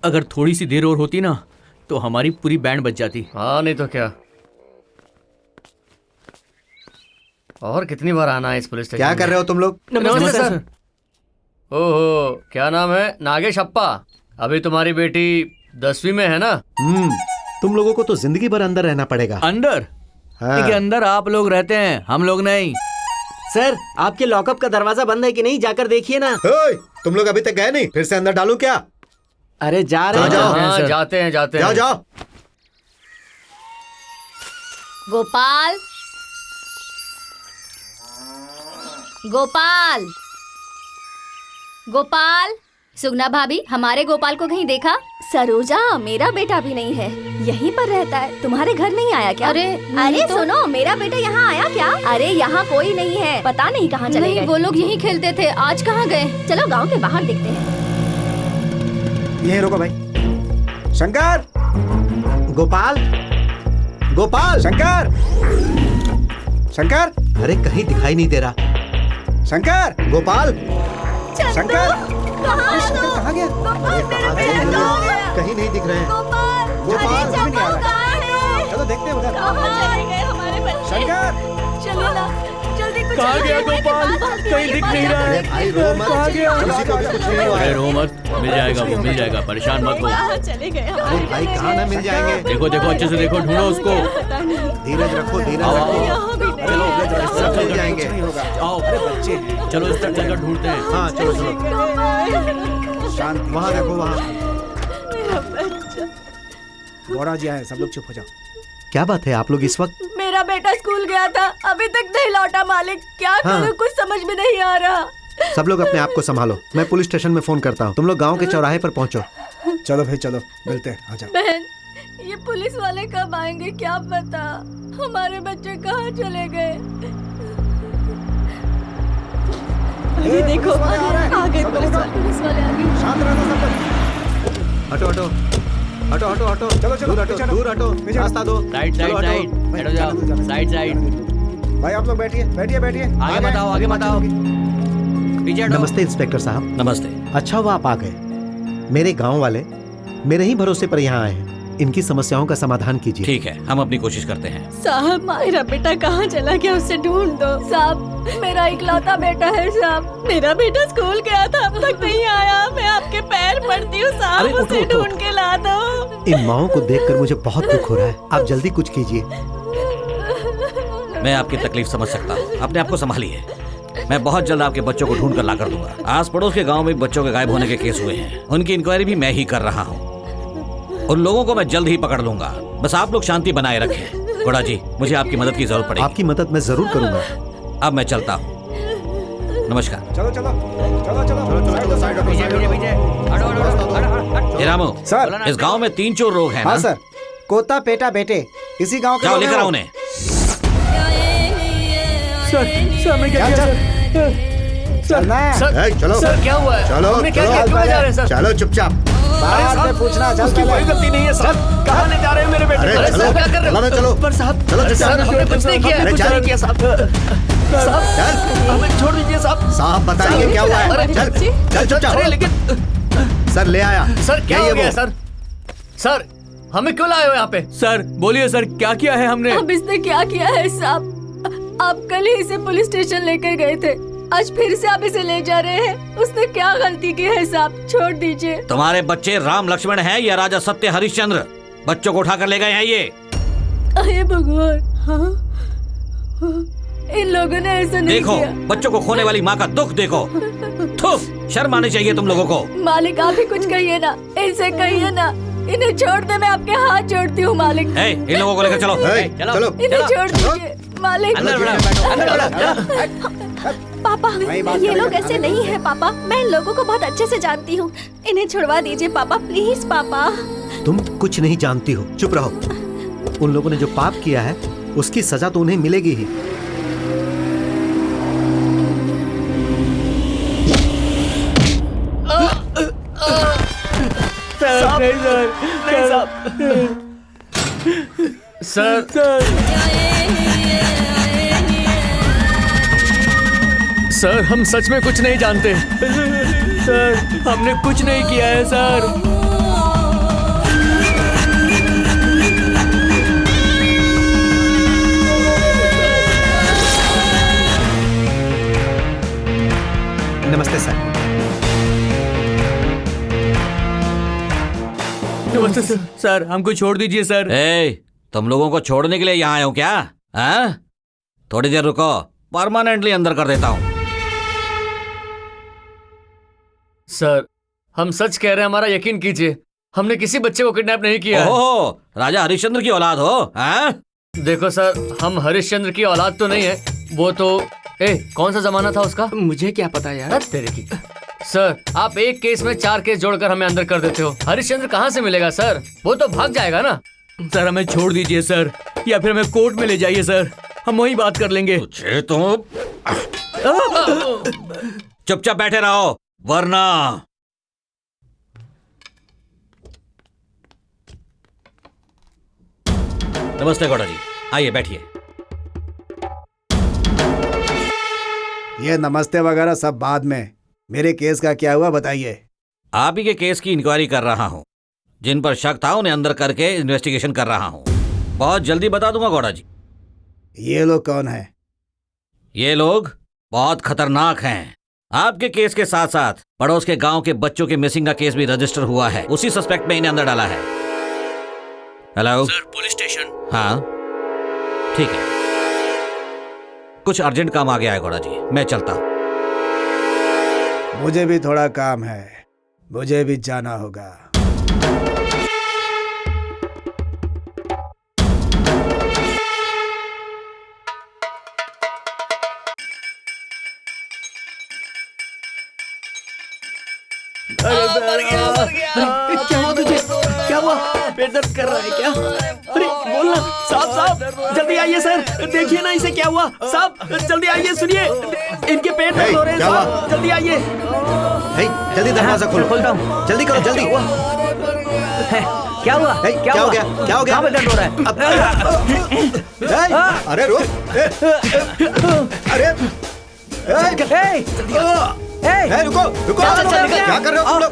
अगर थोड़ी सी देर और होती ना तो हमारी पूरी बैंड बच जाती। हाँ नहीं तो क्या। और कितनी बार आना है इस पुलिस स्टेशन? क्या कर रहे हो तुम लोग? नमस्ते सर। ओहो, क्या नाम है? नागेश अप्पा। अभी तुम्हारी बेटी 10वीं में है ना? तुम लोगों को तो जिंदगी भर अंदर रहना पड़ेगा। अंदर? हाँ। देखिए अंदर आप लोग रहते हैं, हम लोग नहीं। सर आपके लॉकअप का दरवाजा बंद है कि नहीं, जाकर देखिए ना। तुम लोग अभी तक गए नहीं, फिर से अंदर डालूं क्या? अरे जा रहे हैं। जाओ। जाते हैं जाओ जाओ। गोपाल, गोपाल, गोपाल। सुगना भाभी, हमारे गोपाल को कहीं देखा? सरोजा, मेरा बेटा भी नहीं है, यहीं पर रहता है। तुम्हारे घर नहीं आया क्या? अरे तो... सुनो, मेरा बेटा यहाँ आया क्या? अरे यहाँ कोई नहीं है, पता नहीं कहाँ चले गए। वो लोग यहीं खेलते थे, आज कहाँ गए? चलो गांव के बाहर देखते हैं। यहीं रुको भाई। शंकर, गोपाल, गोपाल, शंकर, शंकर। अरे कहीं दिखाई नहीं दे रहा। शंकर, गोपाल, शंकर। कहाँ गया? कहीं नहीं दिख रहे हैं। गोपाल, चलो देखते हैं उधर। शंकर, चलो ना, जल्दी कुछ। कहाँ गया गोपाल? कहीं दिख नहीं रहा है। भाई रो मत, किसी को भी कुछ नहीं हुआ अरे है। रो मत, मिल जाएगा वो, मिल जाएगा, परेशान मत हो। चले गए अरे भाई कहाँ ना मिल जाएंगे। देखो देखो अच्छे से देखो, ढूंढो उसको। धीरज रखो, धीरज रखो, सब मिल जाएंगे। आओ बच्चे, चलो इस तरफ चलकर ढूंढते हैं। हाँ चलो चलो। शांति। वहाँ देखो, वहाँ। गौड़ा जी आए, सब लोग चुप हो जाओ। क्या बात है, आप लोग इस वक्त? मेरा बेटा स्कूल गया था, अभी तक नहीं लौटा मालिक। क्या करूं, कुछ समझ में नहीं आ रहा। सब लोग अपने आप को संभालो, मैं पुलिस स्टेशन में फोन करता हूँ। तुम लोग गांव के चौराहे पर पहुँचो। चलो भाई चलो, मिलते हैं, आ जाओ। बहन, ये पुलिस वाले कब आएंगे क्या पता। हमारे बच्चे कहाँ चले गए? ये देखो, आ गए पुलिस वाले आ गए। शांत रहना सब लोग। हटो हटो हटो हटो हटो, चलो चलो, दूर हटो, पीछे हटो, दूर हटो, पीछे हटो। रास्ता दो। साइड चलो, साइड हटो। साइड, हटो जाओ, साइड साइड। भाई आप लोग बैठिए, बैठिए बैठिए। आगे मत आओ, आगे मत आओ, पीछे हटो। नमस्ते इंस्पेक्टर साहब। नमस्ते। अच्छा हुआ आप आ गए। मेरे गांव वाले मेरे ही भरोसे पर यहाँ आए हैं। इनकी समस्याओं का समाधान कीजिए। ठीक है, हम अपनी कोशिश करते हैं। साहब, मेरा बेटा कहाँ चला गया, उसे ढूंढ दो। साहब, मेरा इकलौता बेटा है साहब। मेरा बेटा स्कूल गया था, अब तक नहीं आया। मैं आपके पैर पड़ती हूँ साहब, अरे, उठो, उसे उठो। ढूंढ के ला दो। इन माओं को देखकर मुझे बहुत दुख हो रहा है। आप जल्दी कुछ कीजिए। मैं आपकी तकलीफ समझ सकता हूँ, अपने आप को संभालिए। मैं बहुत जल्द आपके बच्चों को ढूंढ कर ला कर दूंगा। आस पड़ोस के गांव में बच्चों के गायब होने के केस हुए हैं, उनकी इंक्वायरी भी मैं ही कर रहा हूँ। उन लोगों को मैं जल्द ही पकड़ लूंगा। बस आप लोग शांति बनाए रखें। घोड़ा जी, मुझे आपकी मदद की जरूरत पड़ेगी। आपकी मदद मैं जरूर करूंगा। अब मैं चलता हूँ, नमस्कार। चलो चलो चलो चलो साइड हटो, पीछे पीछे पीछे, हटो हटो हटो। हे रामू, सर। इस गांव में 3 चोर लोग हैं हाँ ना? सर, कोता पेटा बेटे, इसी गांव के जाओ लोग हैं लेकर आओ वो। उन्हें। सर मैं क्या चल चलना है। सर, चलो सर क्या हुआ है? चलो, हमने क्या चलो, किया? क्यों ले जा रहे हैं सर? चलो चुपचाप। बात में पूछना, चल उसकी पहले। कोई गलती नहीं है सर। कहाँ ले जा रहे हैं मेरे बेटे? अरे अरे चलो, सर, क्या कर रहे चलो ना, हो? चलो। पर साहब, चलो, अरे चुपचाप। सर, हमने कुछ नहीं किया। अरे कुछ चल। नहीं किया साहब। साहब, चल। हमें छोड़ दीजिए साहब। साहब बताइए क्या हुआ है। अरे, चल चल चुपचाप। अरे लेकिन सर ले आया। सर क्या ये हो गया वो। सर? सर, हमें क्यों लाए हो यहाँ पे? सर बोलिए सर, क्या किया है हमने? अब इसने क्या किया है साहब? आप कल ही इसे पुलिस स्टेशन लेकर गए थे। आज फिर से आप इसे ले जा रहे हैं। उसने क्या गलती की है साहब, छोड़ दीजिए। तुम्हारे बच्चे राम लक्ष्मण हैं या राजा सत्य हरिश्चंद्र? बच्चों को उठाकर ले गए हैं ये। अरे भगवान, हाँ? इन लोगों ने ऐसा नहीं देखो, किया। बच्चों को खोने वाली माँ का दुख देखो। थू, शर्म आनी चाहिए तुम लोगों को। मालिक आप ही कुछ कहिए ना, इनसे कहिए ना, इन्हें छोड़ दे, मैं आपके हाथ जोड़ती हूँ मालिक। इन लोगों को लेकर चलो। चलो इन्हें छोड़ दीजिए मालिक। पापा ये लोग ऐसे नहीं है पापा, मैं इन लोगों को बहुत अच्छे से जानती हूँ। इन्हें छुड़वा दीजिए पापा, प्लीज पापा। तुम कुछ नहीं जानती हो, चुप रहो। उन लोगों ने जो पाप किया है उसकी सजा तो उन्हें मिलेगी ही। सर सर हम सच में कुछ नहीं जानते। सर हमने कुछ नहीं किया है सर। नमस्ते सर। नमस्ते सर। सर हमको छोड़ दीजिए सर। तुम लोगों को छोड़ने के लिए यहाँ आया हूँ क्या? थोड़ी देर रुको, परमानेंटली अंदर कर देता हूँ। सर हम सच कह रहे हैं, हमारा यकीन कीजिए, हमने किसी बच्चे को किडनैप नहीं किया है। ओहो, राजा हरिश्चंद्र की औलाद हो? देखो सर, हम हरिश्चंद्र की औलाद तो नहीं है, वो तो कौन सा जमाना था उसका? मुझे क्या पता यार। तेरे की। सर आप एक केस में 4 केस जोड़कर हमें अंदर कर देते हो। हरिश्चंद्र कहाँ से मिलेगा सर? वो तो भाग जाएगा ना। सर हमें छोड़ दीजिए सर, या फिर हमें कोर्ट में ले जाइए सर, हम वहीं बात कर लेंगे। तो चुपचाप बैठे रहो वरना। नमस्ते गौड़ा जी, आइए बैठिए। ये नमस्ते वगैरह सब बाद में, मेरे केस का क्या हुआ बताइए। आप ही के केस की इंक्वायरी कर रहा हूँ। जिन पर शक था उन्हें अंदर करके इन्वेस्टिगेशन कर रहा हूँ। बहुत जल्दी बता दूंगा गौड़ा जी। ये लोग कौन है? ये लोग बहुत खतरनाक हैं। आपके केस के साथ साथ पड़ोस के गांव के बच्चों के मिसिंग का केस भी रजिस्टर हुआ है। उसी सस्पेक्ट में इन्हें अंदर डाला है। Hello sir, police station. हाँ ठीक है, कुछ अर्जेंट काम आ गया है गौड़ा जी, मैं चलता हूँ। मुझे भी थोड़ा काम है, मुझे भी जाना होगा। क्या हुआ तुझे? क्या हुआ? पेट दर्द कर रहा है क्या? अरे बोलना साहब, साहब जल्दी आइए सर, देखिए ना इसे क्या हुआ। साहब जल्दी आइए, सुनिए इनके पेट दर्द हो रहे हैं साहब, जल्दी आइए। जल्दी दरवाजा खोलो, खोलता हूँ, जल्दी करो जल्दी। क्या हुआ? क्या हो गया? क्या हो गया? कहाँ पे दर्द हो रहा है? अरे रुक, अरे रुको रुको, क्या कर रहे हो तुम लोग?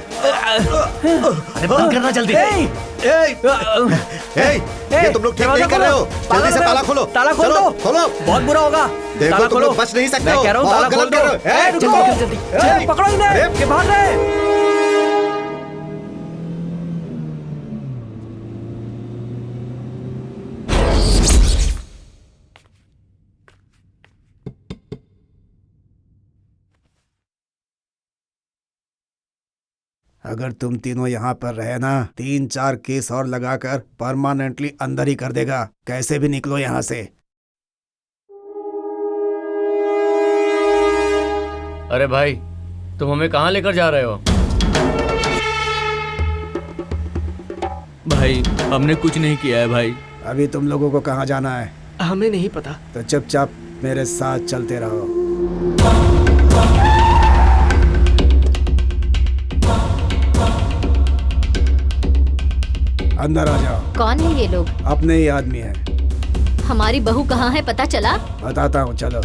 अरे बंद करना जल्दी। ये तुम लोग ठीक नहीं कर रहे हो, जल्दी से ताला खोलो। ताला खोल दो, खोलो, बहुत बुरा होगा। देखो तुम लोग बच नहीं सकते हो, मैं कह रहा हूँ ताला खोल दो। जल्दी पकड़ो इन्हें, ये भाग रहे हैं। अगर तुम तीनों यहाँ पर रहे ना, 3-4 केस और लगाकर परमानेंटली अंदर ही कर देगा। कैसे भी निकलो यहाँ से। अरे भाई, तुम हमें कहाँ लेकर जा रहे हो? भाई हमने कुछ नहीं किया है भाई। अभी तुम लोगों को कहाँ जाना है? हमें नहीं पता। तो चुपचाप मेरे साथ चलते रहो। अंदर आ जाओ। कौन है ये लोग? अपने ही आदमी है। हमारी बहू कहाँ है पता चला? बताता हूँ, चलो।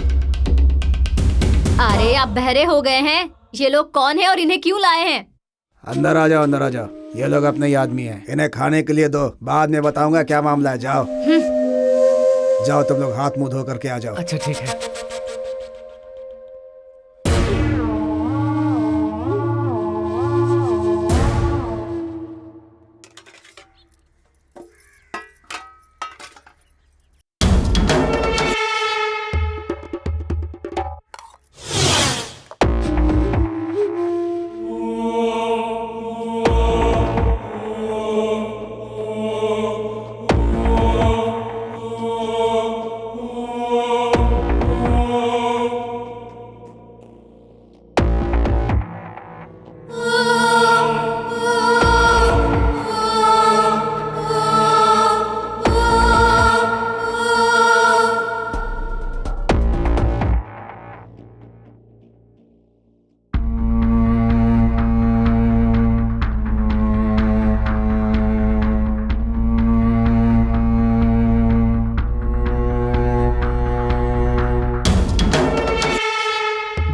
अरे आप बहरे हो गए हैं? ये लोग कौन है और इन्हें क्यों लाए हैं? अंदर आ जाओ, अंदर आ जाओ। ये लोग अपने ही आदमी हैं। इन्हें खाने के लिए दो, बाद में बताऊंगा क्या मामला है। जाओ जाओ, तुम लोग हाथ मुंह धो करके आ जाओ। अच्छा ठीक है।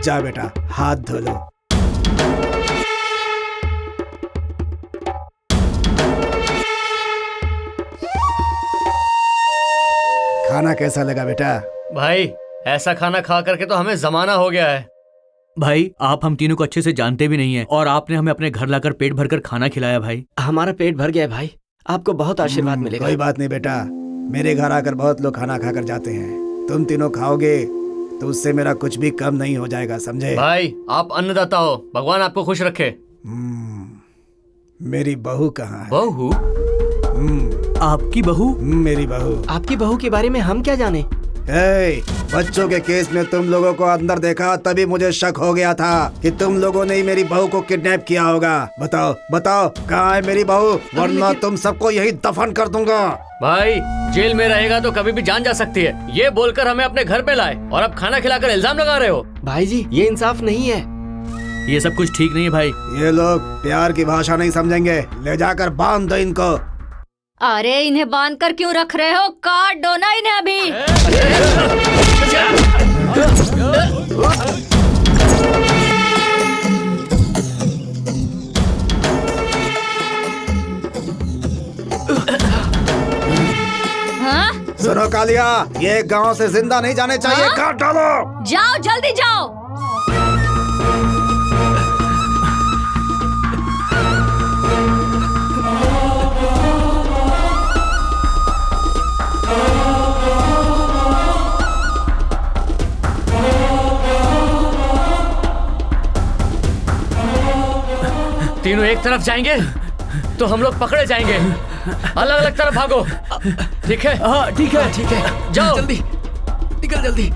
जा बेटा, हाथ धो लो। खाना कैसा लगा बेटा? भाई ऐसा खाना खा करके तो हमें जमाना हो गया है। भाई आप हम तीनों को अच्छे से जानते भी नहीं है और आपने हमें अपने घर लाकर पेट भरकर खाना खिलाया भाई। हमारा पेट भर गया है भाई, आपको बहुत आशीर्वाद मिलेगा। कोई बात नहीं बेटा, मेरे घर आकर बहुत लोग खाना खाकर जाते हैं। तुम तीनों खाओगे तो उससे मेरा कुछ भी कम नहीं हो जाएगा, समझे? भाई आप अन्नदाता हो, भगवान आपको खुश रखे। मेरी बहू कहाँ है? बहू? आपकी बहू? मेरी बहू। आपकी बहू के बारे में हम क्या जाने? बच्चों के केस में तुम लोगों को अंदर देखा तभी मुझे शक हो गया था कि तुम लोगों ने ही मेरी बहू को किडनैप किया होगा। बताओ बताओ, कहाँ है मेरी बहू? वरना तुम सबको यही दफन कर दूंगा। भाई जेल में रहेगा तो कभी भी जान जा सकती है, ये बोलकर हमें अपने घर पे लाए और अब खाना खिलाकर इल्जाम लगा रहे हो। भाई जी ये इंसाफ नहीं है। ये सब कुछ ठीक नहीं है भाई। ये लोग प्यार की भाषा नहीं समझेंगे, ले जाकर बांध दो इनको। अरे इन्हें बांध कर क्यों रख रहे हो? काट दो ना इन्हें अभी। हाँ? सुनो कालिया, ये गांव से जिंदा नहीं जाने चाहिए। हाँ? काट डालो। जाओ जल्दी जाओ। तीनों एक तरफ जाएंगे तो हम लोग पकड़े जाएंगे। अलग अलग तरफ भागो, ठीक है? हाँ ठीक है। ठीक है, जाओ जल्दी निकल जल्दी।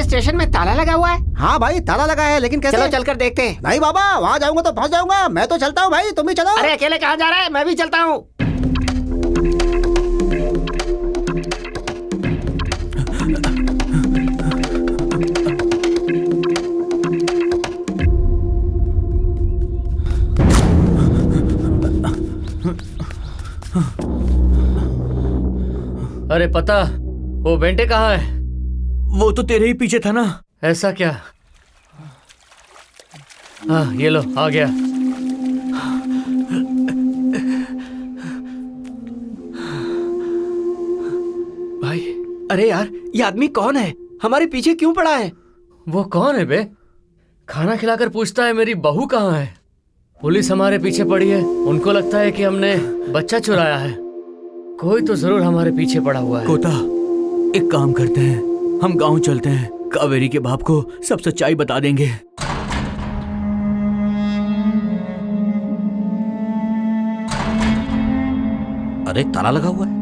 स्टेशन में ताला लगा हुआ है। हाँ भाई ताला लगा है, लेकिन कैसे? चलो चलकर देखते हैं। नहीं बाबा, वहाँ जाऊंगा तो फंस जाऊंगा। मैं तो चलता हूँ भाई, तुम भी चलो। अरे अकेले कहाँ जा रहा है? मैं भी चलता हूँ। अरे पता, वो बेंटे कहाँ है? वो तो तेरे ही पीछे था ना। ऐसा क्या? हाँ ये लो, आ गया। भाई, अरे यार, ये आदमी कौन है? हमारे पीछे क्यों पड़ा है? वो कौन है बे? खाना खिलाकर पूछता है मेरी बहू कहाँ है। पुलिस हमारे पीछे पड़ी है, उनको लगता है कि हमने बच्चा चुराया है। कोई तो जरूर हमारे पीछे पड़ा हुआ है। कोता, एक काम करते हैं, हम गांव चलते हैं, कावेरी के बाप को सब सच्चाई बता देंगे। अरे ताला लगा हुआ है।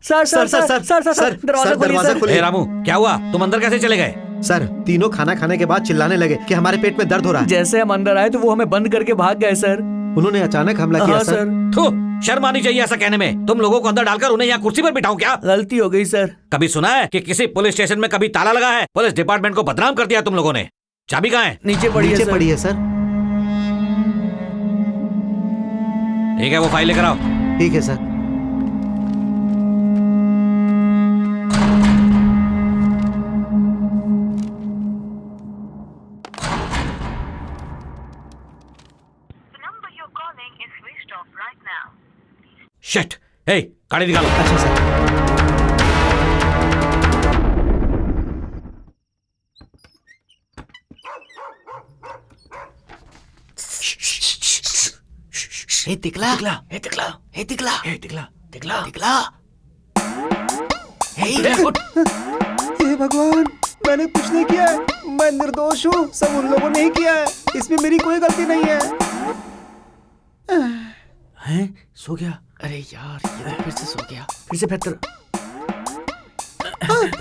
सर, दरवाजा खोलिए। ए रामू, क्या हुआ? तुम अंदर कैसे चले गए? सर, तीनों खाना खाने के बाद चिल्लाने लगे कि हमारे पेट में दर्द हो रहा है। जैसे हम अंदर आए तो वो हमें बंद करके भाग गए सर। उन्होंने अचानक हमला किया। हाँ, सर। थू, शर्म आनी चाहिए ऐसा कहने में। तुम लोगों को अंदर डालकर उन्हें यहाँ कुर्सी पर बिठाऊं क्या? गलती हो गई सर। कभी सुना है कि किसी पुलिस स्टेशन में कभी ताला लगा है? पुलिस डिपार्टमेंट को बदनाम कर दिया तुम लोगों ने। चाबी कहाँ है? नीचे पड़ी है सर। ठीक है, वो फाइल लेकर आओ। ठीक है सर। शिट, हे, गाड़ी निकालो। अच्छा सर। हे तिकला, हे तिकला, हे तिकला, हे तिकला, तिकला, तिकला। हे उठ। हे भगवान, मैंने कुछ नहीं किया है। मैं निर्दोष हूँ, सब उन लोगों ने ही किया है। इसमें मेरी कोई गलती नहीं है। हैं? सो गया? अरे यार, ये फिर से सो गया। फिर से बेहतर।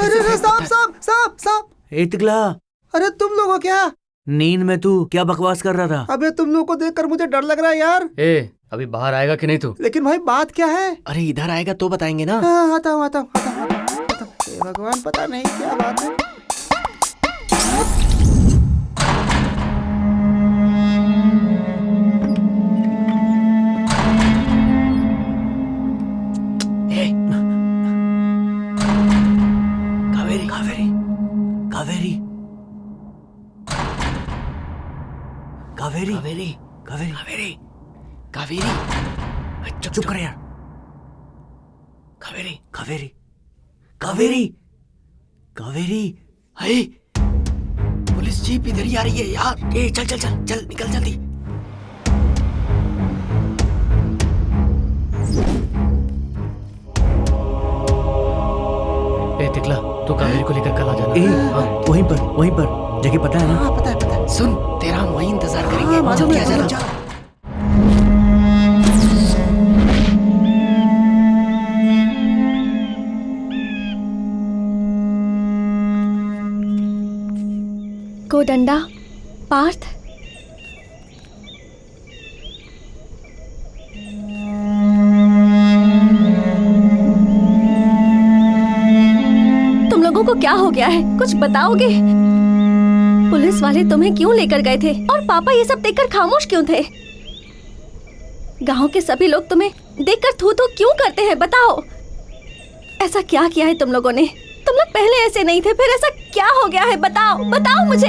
अरे सांप। ए तिकला, अरे तुम लोगों क्या? नींद में तू क्या बकवास कर रहा था? अबे तुम लोगों को देखकर मुझे डर लग रहा है यार। ए, अभी बाहर आएगा कि नहीं तू? लेकिन भाई बात क्या है? अरे इधर आएगा तो बताएंगे ना। हाँ, आता हूँ। भगवान, पता नहीं क्या बात है। कावेरी। चुप कर यार। कावेरी। हे, पुलिस जीप इधर ही आ रही है यार। ए, चल निकल जल्दी। ए तिकला, तू कावेरी को लेकर कल आ जाना। वहीं पर जगह पता है ना? हाँ, पता है। सुन, तेरा हम वहीं इंतजार करेंगे। मालूम है, जल्दी आ चलो। जाना। कोडंडा, पार्थ, तुम लोगों को क्या हो गया है? कुछ बताओगे? पुलिस वाले तुम्हें क्यों लेकर गए थे? और पापा ये सब देखकर खामोश क्यों थे? गांव के सभी लोग तुम्हें देखकर थू थू क्यों करते हैं? बताओ, ऐसा क्या किया है तुम लोगों ने? तुम लोग पहले ऐसे नहीं थे, फिर ऐसा क्या हो गया है? बताओ मुझे।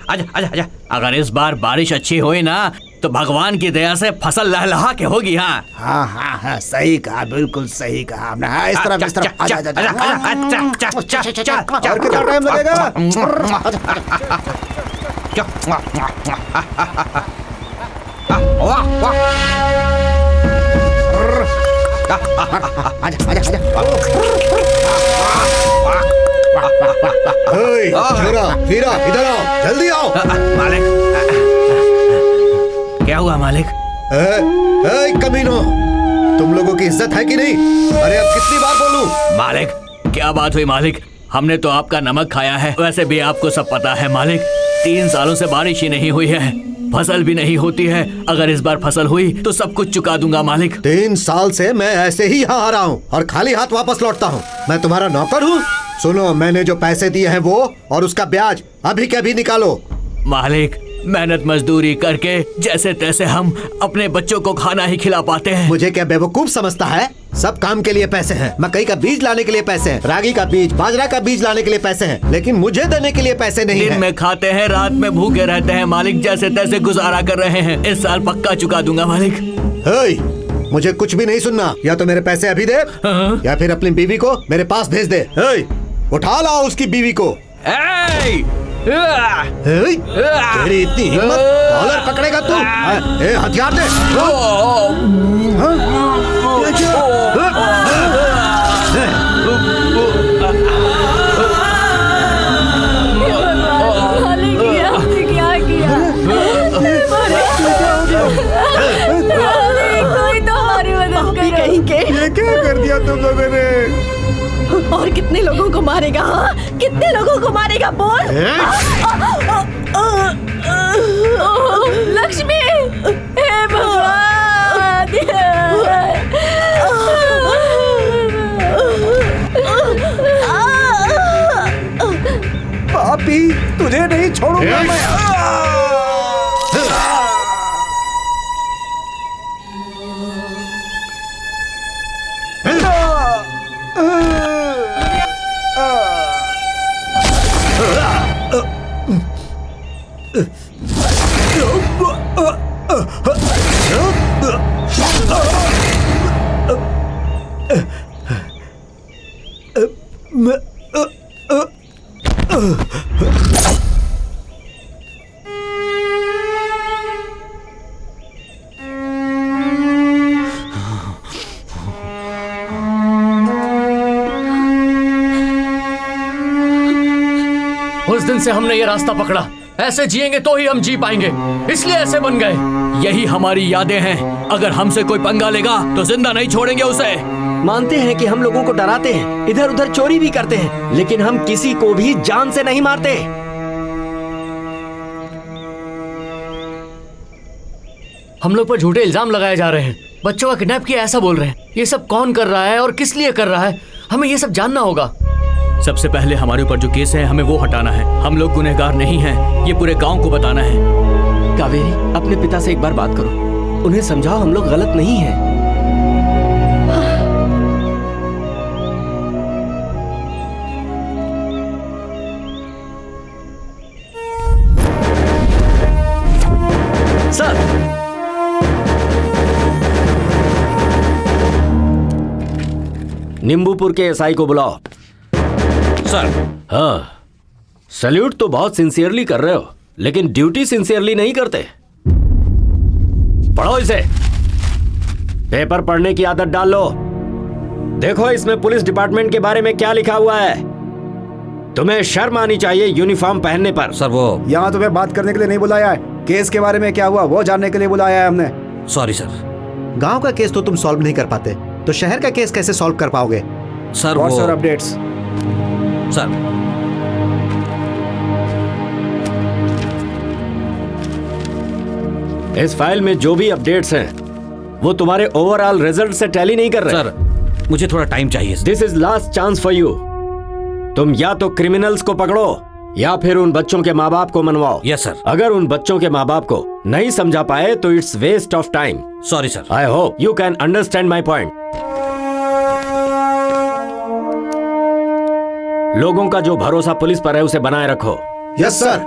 आजा आजा आजा। अगर इस बार बारिश अच्छी हुई ना तो भगवान की दया से फसल लहलहा के होगी। हाँ हाँ हाँ हाँ, सही कहा, बिल्कुल सही कहा आपने। हाँ, इस तरफ इस तरफ। आजा आजा आजा। और कितना टाइम लगेगा? आजा आजा आजा। फिरा इधर आओ, जल्दी आओ। मालिक, क्या हुआ मालिक? कमीनो, तुम लोगों की इज्जत है कि नहीं? अरे अब कितनी बार बोलूं? मालिक, क्या बात हुई मालिक? हमने तो आपका नमक खाया है, वैसे भी आपको सब पता है मालिक। 3 सालों से बारिश ही नहीं हुई है, फसल भी नहीं होती है। अगर इस बार फसल हुई तो सब कुछ चुका दूंगा मालिक। 3 साल से मैं ऐसे ही यहाँ आ रहा हूँ और खाली हाथ वापस लौटता हूँ। मैं तुम्हारा नौकर हूँ? सुनो, मैंने जो पैसे दिए हैं वो और उसका ब्याज अभी के अभी निकालो। मालिक, मेहनत मजदूरी करके जैसे तैसे हम अपने बच्चों को खाना ही खिला पाते हैं। मुझे क्या बेवकूफ समझता है? सब काम के लिए पैसे हैं। मकई का बीज लाने के लिए पैसे हैं, रागी का बीज, बाजरा का बीज लाने के लिए पैसे हैं, लेकिन मुझे देने के लिए पैसे नहीं दिन हैं। में खाते हैं, रात में भूखे रहते हैं मालिक, जैसे तैसे गुजारा कर रहे हैं। इस साल पक्का चुका दूंगा मालिक। मुझे कुछ भी नहीं सुनना। या तो मेरे पैसे अभी दे या फिर अपनी बीवी को मेरे पास भेज दे। उठा लाओ उसकी बीवी को। तेरी इतनी हिम्मत, कॉलर पकड़ेगा तू? हथियार दे। मालिक, ये आपने क्या किया? कोई तो हमारी मदद करो। कहीं के ये क्या कर दिया तुम लोगों ने? और कितने लोगों को मारेगा? हाँ, कितने लोगों को मारेगा? बोल। लक्ष्मी, हे भगवान। पापी, तुझे नहीं छोड़ूंगा मैं। उस दिन से हमने ये रास्ता पकड़ा। ऐसे जिएंगे तो ही हम जी पाएंगे, इसलिए ऐसे बन गए। यही हमारी यादें हैं। अगर हमसे कोई पंगा लेगा तो जिंदा नहीं छोड़ेंगे उसे। मानते हैं कि हम लोगों को डराते हैं, इधर उधर चोरी भी करते हैं, लेकिन हम किसी को भी जान से नहीं मारते। हम लोग पर झूठे इल्जाम लगाए जा रहे हैं। बच्चों का किडनैप किया ऐसा बोल रहे हैं। ये सब कौन कर रहा है और किस लिए कर रहा है, हमें ये सब जानना होगा। सबसे पहले हमारे ऊपर जो केस है हमें वो हटाना है। हम लोग गुनहगार नहीं हैं, ये पूरे गांव को बताना है। कावेरी, अपने पिता से एक बार बात करो, उन्हें समझाओ हम लोग गलत नहीं हैं। सर, नींबूपुर के एसआई को बुलाओ। सर। हाँ, सैल्यूट तो बहुत सिंसियरली कर रहे हो, लेकिन ड्यूटी सिंसियरली नहीं करते। पढ़ो इसे, पेपर पढ़ने की आदत डाल लो। देखो इसमें पुलिस डिपार्टमेंट के बारे में क्या लिखा हुआ है। तुम्हें शर्म आनी चाहिए यूनिफॉर्म पहनने पर। सर वो यहाँ तुम्हें बात करने के लिए नहीं बुलाया है, केस के बारे में क्या हुआ वो जानने के लिए बुलाया है हमने। Sorry sir. गांव का केस तो तुम सॉल्व नहीं कर पाते, तो शहर का केस कैसे सॉल्व कर पाओगे? सर व्हाट्स योर वो अपडेट्स? सर इस फाइल में जो भी अपडेट्स हैं वो तुम्हारे ओवरऑल रिजल्ट से टैली नहीं कर रहे। सर मुझे थोड़ा टाइम चाहिए। This is last chance for you. तुम या तो क्रिमिनल्स को पकड़ो या फिर उन बच्चों के माँ बाप को मनवाओ। Yes sir. अगर उन बच्चों के माँ बाप को नहीं समझा पाए तो it's waste of time. Sorry sir. I hope you can understand my point. लोगों का जो भरोसा पुलिस पर है उसे बनाए रखो। Yes sir.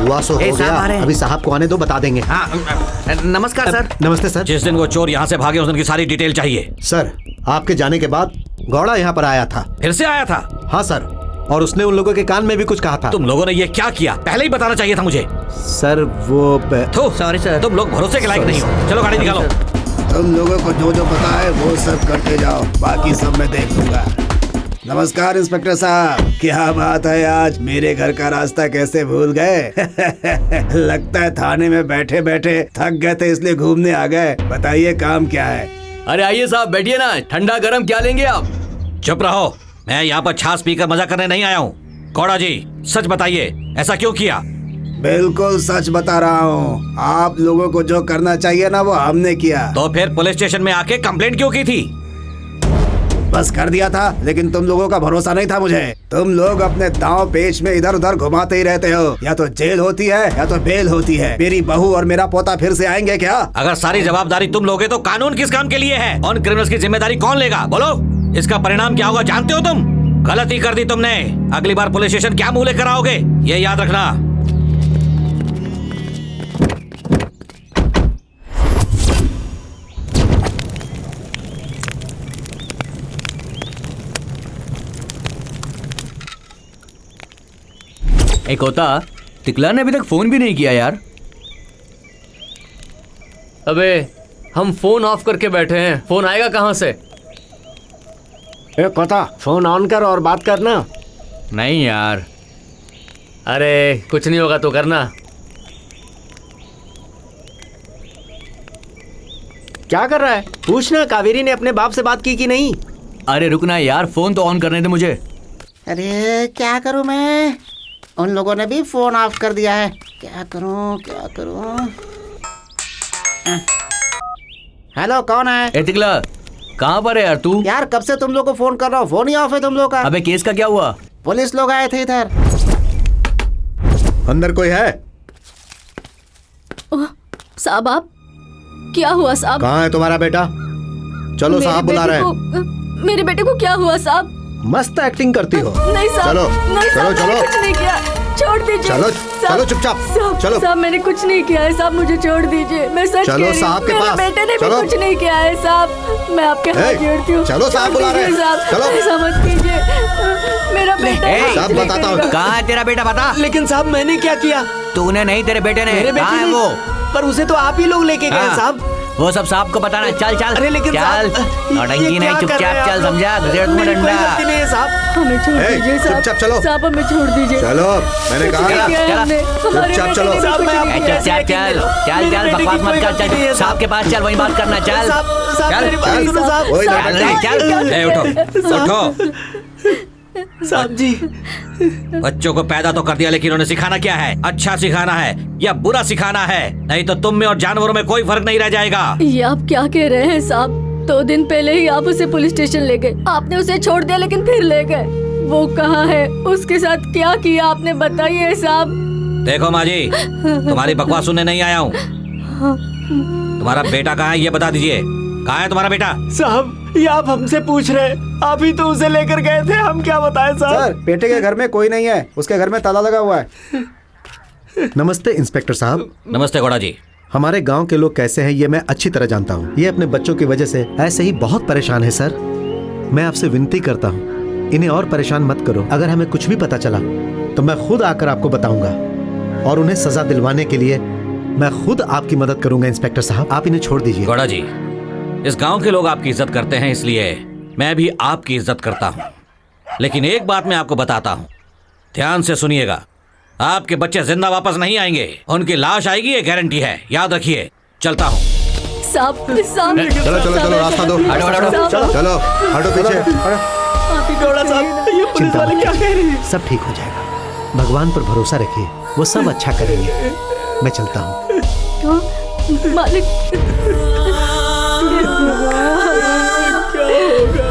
हुआ सो हो साहब आ रहे गया। हैं। अभी साहब को आने दो, बता देंगे। नमस्कार सर। नमस्ते सर। जिस दिन वो चोर यहाँ से भागे उस दिन की सारी डिटेल चाहिए। सर, आपके जाने के बाद गौड़ा यहाँ पर आया था। फिर से आया था? हाँ सर, और उसने उन लोगों के कान में भी कुछ कहा था। तुम लोगों ने ये क्या किया? पहले ही बताना चाहिए था मुझे। सर वो सॉरी सर, तुम लोग भरोसे के लायक नहीं हो। चलो गाड़ी निकालो। तुम लोगों को जो जो पता है वो सब करते जाओ, बाकी सब मैं देख लूंगा। नमस्कार इंस्पेक्टर साहब, क्या बात है आज मेरे घर का रास्ता कैसे भूल गए? लगता है थाने में बैठे बैठे थक गए थे इसलिए घूमने आ गए। बताइए काम क्या है? अरे आइए साहब, बैठिए ना। ठंडा गरम क्या लेंगे आप? चुप रहो, मैं यहाँ पर छाछ पीकर मजा करने नहीं आया हूँ। गौड़ा जी सच बताइए, ऐसा क्यों किया? बिल्कुल सच बता रहा हूँ। आप लोगों को जो करना चाहिए ना वो हमने किया। तो फिर पुलिस स्टेशन में आके कंप्लेंट क्यों की थी? बस कर दिया था, लेकिन तुम लोगों का भरोसा नहीं था मुझे। तुम लोग अपने दांव पेच में इधर उधर घुमाते ही रहते हो। या तो जेल होती है या तो बेल होती है। मेरी बहू और मेरा पोता फिर से आएंगे क्या? अगर सारी जवाबदारी तुम लोगे तो कानून किस काम के लिए है? उन क्रिमिनल्स की जिम्मेदारी कौन लेगा? बोलो, इसका परिणाम क्या होगा जानते हो तुम? गलती कर दी तुमने। अगली बार पुलिस स्टेशन क्या मुंह लेकर आओगे, ये याद रखना। एक होता तिकला ने अभी तक फोन भी नहीं किया यार। अबे हम फोन ऑफ करके बैठे हैं, फोन आएगा कहाँ से? ए कोता, फोन ऑन कर और बात करना। नहीं यार। अरे कुछ नहीं होगा तो करना। क्या कर रहा है? पूछना, कावेरी ने अपने बाप से बात की कि नहीं? अरे रुकना यार, फोन तो ऑन करने दे मुझे। अरे क्या करूं मैं? उन लोगों ने भी फोन ऑफ कर दिया है। क्या करूं क्या करूं? हेलो, कौन है? ए तिकला, कहाँ पर है यार तू? यार कब से तुम लोग को फोन कर रहा हूँ, फोन ही ऑफ है तुम लोग का। अबे केस का क्या हुआ? पुलिस लोग आए थे इधर। अंदर कोई है? साहब आप, क्या हुआ साहब? कहाँ है तुम्हारा बेटा? चलो, साहब बुला रहे हैं। मेरे बेटे को क्या हुआ साहब? मस्त एक्टिंग करती हो। नहीं साहब, चलो नहीं चलो साहब, चलो मैंने कुछ नहीं किया, छोड़ दीजिए। चलो साहब, चलो चुपचाप साहब, चलो। साहब मैंने कुछ नहीं किया है साहब, मुझे छोड़ दीजिए। मैं सच चलो कह रही हूँ, साहब के मेरे पास। बेटे ने चलो। भी कुछ नहीं किया है साहब, मैं आपके हाथ जोड़ती हूँ। चलो, साहब बुला रहे हैं। साहब, चलो। ऐसा मत कीजिए, मेरा बेटा साहब बताता हूँ। कहाँ है तेरा बेटा, बता। लेकिन साहब मैंने क्या किया? तूने नहीं, तेरे बेटे ने। मेरे बेटे कहाँ है ने? वो? पर उसे तो आप ही लोग लेके गए हाँ। साहब। वो सब साहब को बताना। चल चल। अरे लेकिन चल, साहब, नौटंकी ये नहीं, क्या कर चुपचाप रहे हैं चल, आप लोग? समझा? घुसेड़ दूंगा मेरी कोई डंडा। गलती नहीं है साहब। हमें छोड़ ए, दीजिए साहब। चुपचाप चलो। साहब हमें छोड़ दीजिए। चलो, मैंने कहा कुछ ना। नहीं किया है हमने, हमारे चुपचाप बेटे चलो। ने भी साहब, कुछ मैं नहीं आपको किया। चल चल चल चल मेरे चल, बेटे की बकवास मत कोई कर। गलती नहीं चल है, साहब के पास चल, वहीं बात करना। चल साहब चल, मेरी बात चल। सुनो साहब। वही साहब, लड़का नहीं, चल। ए, उठो उठो। साहब जी, बच्चों को पैदा तो कर दिया, लेकिन उन्हें सिखाना क्या है? अच्छा सिखाना है या बुरा सिखाना है? नहीं तो तुम में और जानवरों में कोई फर्क नहीं रह जाएगा। ये आप क्या कह रहे हैं साहब? 2 दिन पहले ही आप उसे पुलिस स्टेशन ले गए, आपने उसे छोड़ दिया लेकिन फिर ले गए। वो कहाँ है? उसके साथ क्या किया आपने, बताइए साहब। देखो माँ जी, तुम्हारी बकवास सुनने नहीं आया हूँ। तुम्हारा बेटा कहाँ है ये बता दीजिए। कहाँ है तुम्हारा बेटा? साहब ये आप हमसे पूछ रहे हैं? आप ही तो उसे लेकर गए थे, हम क्या बताएं साहब? सर, बेटे के घर में कोई नहीं है, उसके घर में ताला लगा हुआ है। नमस्ते इंस्पेक्टर साहब। नमस्ते गौड़ा जी। हमारे गांव के लोग कैसे हैं ये मैं अच्छी तरह जानता हूँ। ये अपने बच्चों की वजह से ऐसे ही बहुत परेशान है सर। मैं आपसे विनती करता हूँ, इन्हें और परेशान मत करो। अगर हमें कुछ भी पता चला तो मैं खुद आकर आपको बताऊंगा और उन्हें सजा दिलवाने के लिए मैं खुद आपकी मदद करूंगा। इंस्पेक्टर साहब, आप इन्हें छोड़ दीजिए। गौड़ा जी, इस गांव के लोग आपकी इज्जत करते हैं, इसलिए मैं भी आपकी इज्जत करता हूँ। लेकिन एक बात मैं आपको बताता हूँ, ध्यान से सुनिएगा। आपके बच्चे जिंदा वापस नहीं आएंगे, उनकी लाश आएगी, ये गारंटी है, याद रखिए। चलता हूँ। साहब साहब चलो चलो चलो, रास्ता दो। हटो, हटो, चलो चलो, हटो पीछे। गौड़ा साहब, ये पुलिस वाले क्या कह रहे हैं? सब ठीक हो जाएगा, भगवान पर भरोसा रखिए, वो सब अच्छा करेंगे। मैं चलता हूँ। मालिक,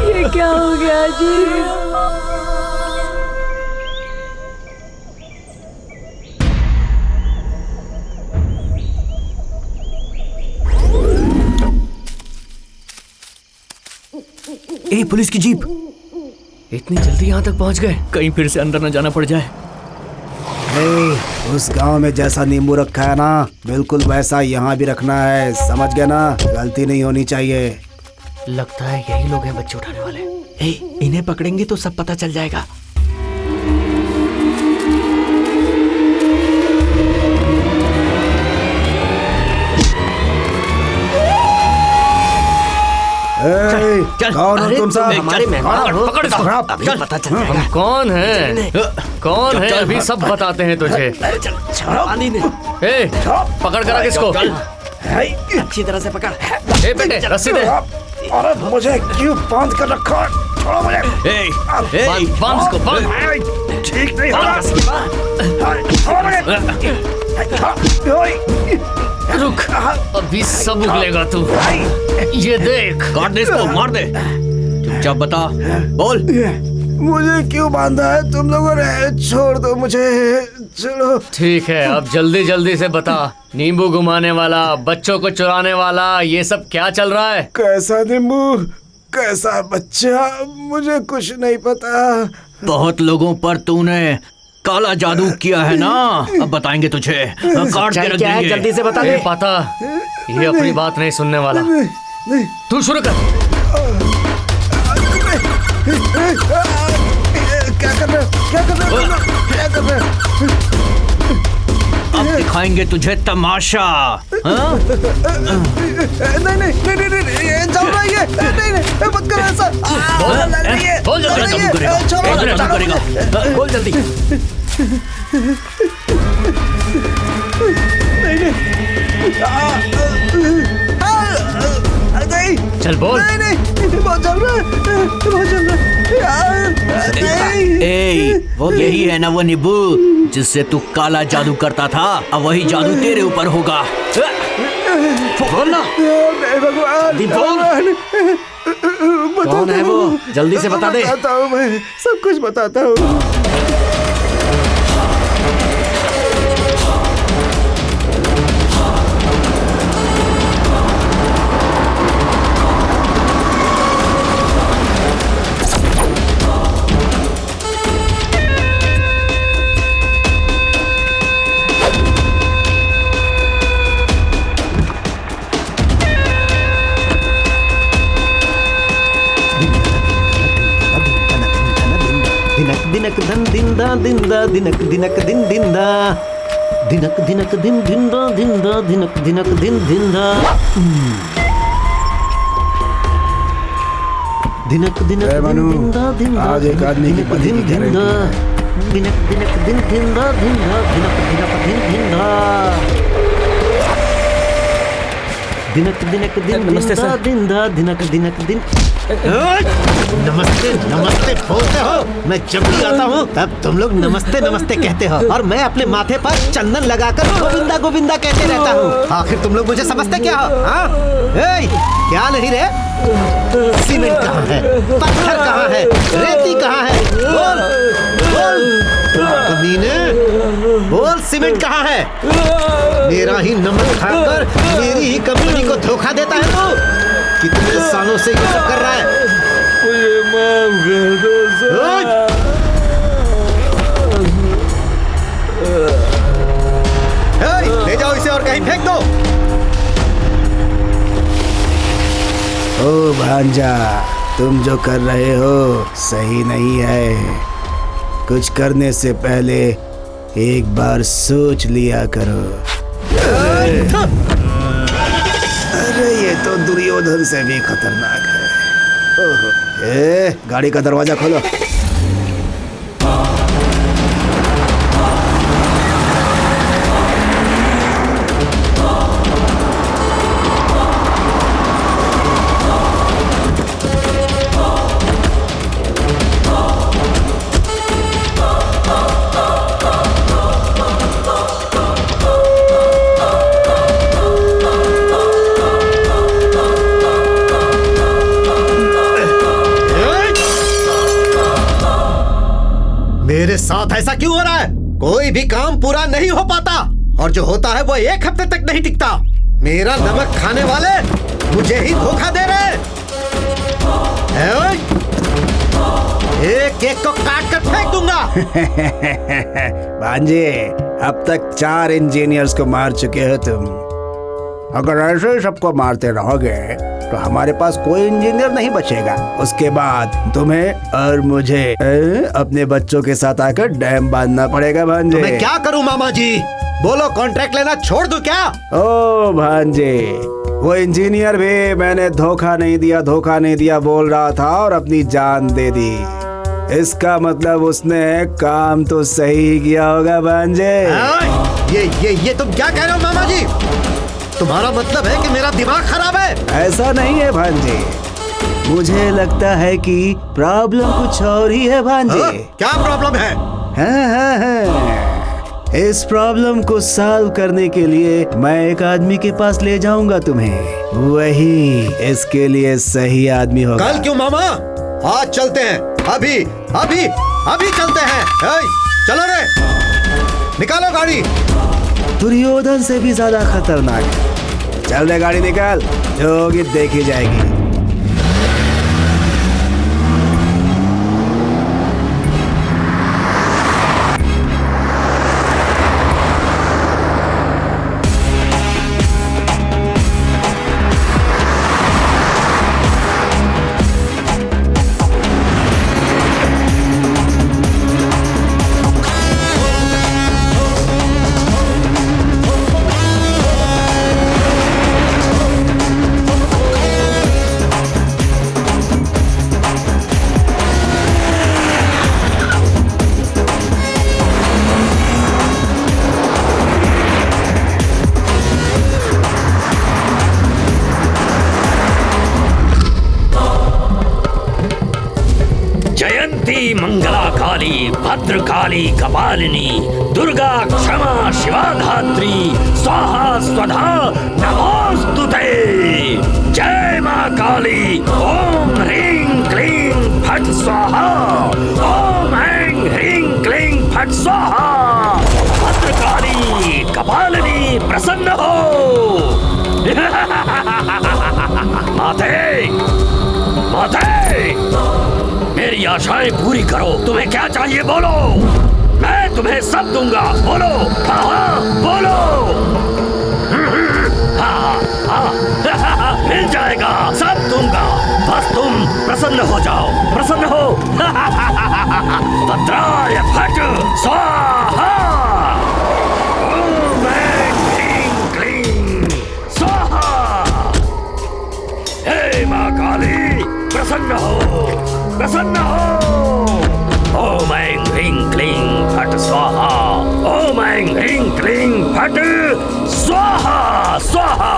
ये क्या हो गया जी? ए, पुलिस की जीप। इतनी जल्दी यहाँ तक पहुँच गए? कहीं फिर से अंदर न जाना पड़ जाए। उस गांव में जैसा नींबू रखा है ना, बिल्कुल वैसा यहाँ भी रखना है, समझ गया ना? गलती नहीं होनी चाहिए। लगता है यही लोग हैं बच्चे उठाने वाले। इन्हें पकड़ेंगे तो सब पता चल जाएगा। कौन हो तुम सब? हमारे मेहमान हो। पकड़ इसको। अभी पता चल जाएगा। हम कौन है? कौन है? अभी सब बताते हैं तुझे। पकड़ कर इसको। अच्छी तरह से पकड़। बेटे रस्सी दे। अरे मुझे क्यों बांध कर रखा? छोड़ो मुझे। बांध इसको, बांध। ठीक नहीं हो रहा। रुक, अभी सब उगलेगा तू। ये देख। काट दे इसको, मार दे। चुपचाप बता, बोल। मुझे क्यों बांधा है तुम लोगों ने? छोड़ दो मुझे, चलो। ठीक है, अब जल्दी जल्दी से बता। नींबू घुमाने वाला, बच्चों को चुराने वाला, ये सब क्या चल रहा है? कैसा नींबू, कैसा बच्चा, मुझे कुछ नहीं पता। बहुत लोगों पर तूने काला जादू किया है ना, अब बताएंगे तुझे। काट के रख क्या है? देंगे। जल्दी से बता दे। पता, ये अपनी बात नहीं सुनने वाला। तू शुरू कर। क्या कर रहे हो? क्या कर रहे हो? क्या कर रहे हो? अब दिखाएंगे तुझे तमाशा। हाँ? नहीं नहीं नहीं नहीं नहीं, जाओ ना ये, नहीं नहीं मत करो ऐसा। बोल जल्दी, जादू करेगा, जादू करेगा। बोल जल्दी। नहीं, चल बोल। नहीं नहीं, बहुत चल रहा है, बहुत चल रहा है। यही है ना वो नींबू जिससे तू काला जादू करता था, अब वही जादू तेरे ऊपर होगा। बोल ना। भगवान, कौन है वो? जल्दी से बता दे। बताता हूँ, मैं सब कुछ बताता हूँ। दिनक धन दिंदा दिंदा दिनक दिनक दिन दिंदा दिनक दिनक दिन दिंदा दिंदा दिनक दिनक दिन दिंदा दिनक दिनक दिंदा दिंदा आज एक आदमी की बलि की गारंटी है। दिनक दिनक दिन दिंदा दिंदा दिनक दिनक दिन दिंदा दिनक दिनक दिन दिंदा दिंदा दिनक दिनक दिन। नमस्ते नमस्ते बोलते हो, मैं जब भी आता हूँ तब तुम लोग नमस्ते नमस्ते कहते हो और मैं अपने माथे पर चंदन लगाकर गोविंदा गोविंदा कहते रहता हूँ। आखिर तुम लोग मुझे समझते क्या हो? हाँ? क्या नहीं रे? सीमेंट कहाँ है? पत्थर कहाँ है? रेती कहाँ है? बोल बोल कमीने, बोल सीमेंट कहाँ है? मेरा ही नमक खाकर मेरी ही कंपनी को धोखा देता है तू? कितने सालों से ये सब कर रहा है? मुझे माफ कर दो सर। ले जाओ इसे और कहीं फेंक दो। ओ भांजा, तुम जो कर रहे हो सही नहीं है। कुछ करने से पहले एक बार सोच लिया करो। अरे ये तो दुर्योधन से भी खतरनाक है। गाड़ी का दरवाजा खोलो। मेरे साथ ऐसा क्यों हो रहा है? कोई भी काम पूरा नहीं हो पाता और जो होता है वो एक हफ्ते तक नहीं टिकता। मेरा नमक खाने वाले मुझे ही धोखा दे रहे हैं। एक केक को काट कर फेंक दूंगा। भांजे, अब तक 4 इंजीनियर्स को मार चुके हो तुम। अगर ऐसे ही सबको मारते रहोगे तो हमारे पास कोई इंजीनियर नहीं बचेगा। उसके बाद तुम्हें और मुझे अपने बच्चों के साथ आकर डैम बांधना पड़ेगा भांजे। मैं क्या करूं मामा जी? बोलो, कॉन्ट्रैक्ट लेना छोड़ दूं क्या? ओ भांजे, वो इंजीनियर भी मैंने धोखा नहीं दिया बोल रहा था और अपनी जान दे दी। इसका मतलब उसने काम तो सही किया होगा भांजे। ये तुम क्या कह रहे हो मामा जी? तुम्हारा मतलब है कि मेरा दिमाग खराब है? ऐसा नहीं है भांजे, मुझे लगता है कि प्रॉब्लम कुछ और ही है भांजे। क्या प्रॉब्लम है? हाँ। इस प्रॉब्लम को सॉल्व करने के लिए मैं एक आदमी के पास ले जाऊंगा तुम्हें। वही इसके लिए सही आदमी होगा। कल क्यों मामा? आज चलते हैं, अभी चलते हैं। चलो रे, निकालो गाड़ी। दुर्योधन से भी ज्यादा खतरनाक है। चल रे, गाड़ी निकाल, जो होगी देखी जाएगी। मंगला काली, भद्रकाली कपालिनी, दुर्गा क्षमा शिवा धात्री, स्वाहा स्वधा नमोस्तुते। जय मां काली। ओम ह्रीं क्लीं फट स्वाहा। ओम ऐं ह्रीं क्लीं फट स्वाहा। भद्रकाली कपालिनी प्रसन्न हो। माते, मेरी आशाएं पूरी करो। तुम्हें क्या चाहिए बोलो, मैं तुम्हें सब दूंगा। बोलो, हाँ बोलो। हाँ, मिल जाएगा, सब दूंगा, बस तुम प्रसन्न हो जाओ। प्रसन्न हो। भद्राय फट स्वाहा। ओम ऐं ह्रीं क्लीं स्वाहा। हे मां काली, प्रसन्न हो, प्रसन्न हो। ओम ऐं ह्रीं क्लीं फट स्वाहा। ओम ऐं ह्रीं क्लीं फट स्वाहा। स्वाहा।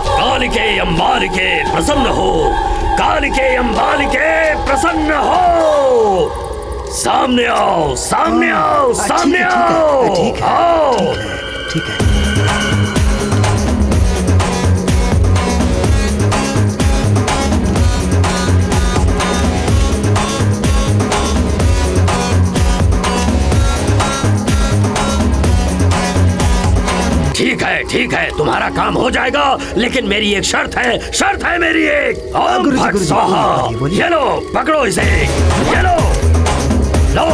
कालिके अंबालिके प्रसन्न हो। कालिके अंबालिके प्रसन्न हो। सामने आओ, सामने आओ, सामने आओ। आओ। ठीक है। ठीक है, तुम्हारा काम हो जाएगा, लेकिन मेरी एक शर्त है मेरी एक। ओम फट स्वाहा। ये लो, पकड़ो इसे, ये लो, लो।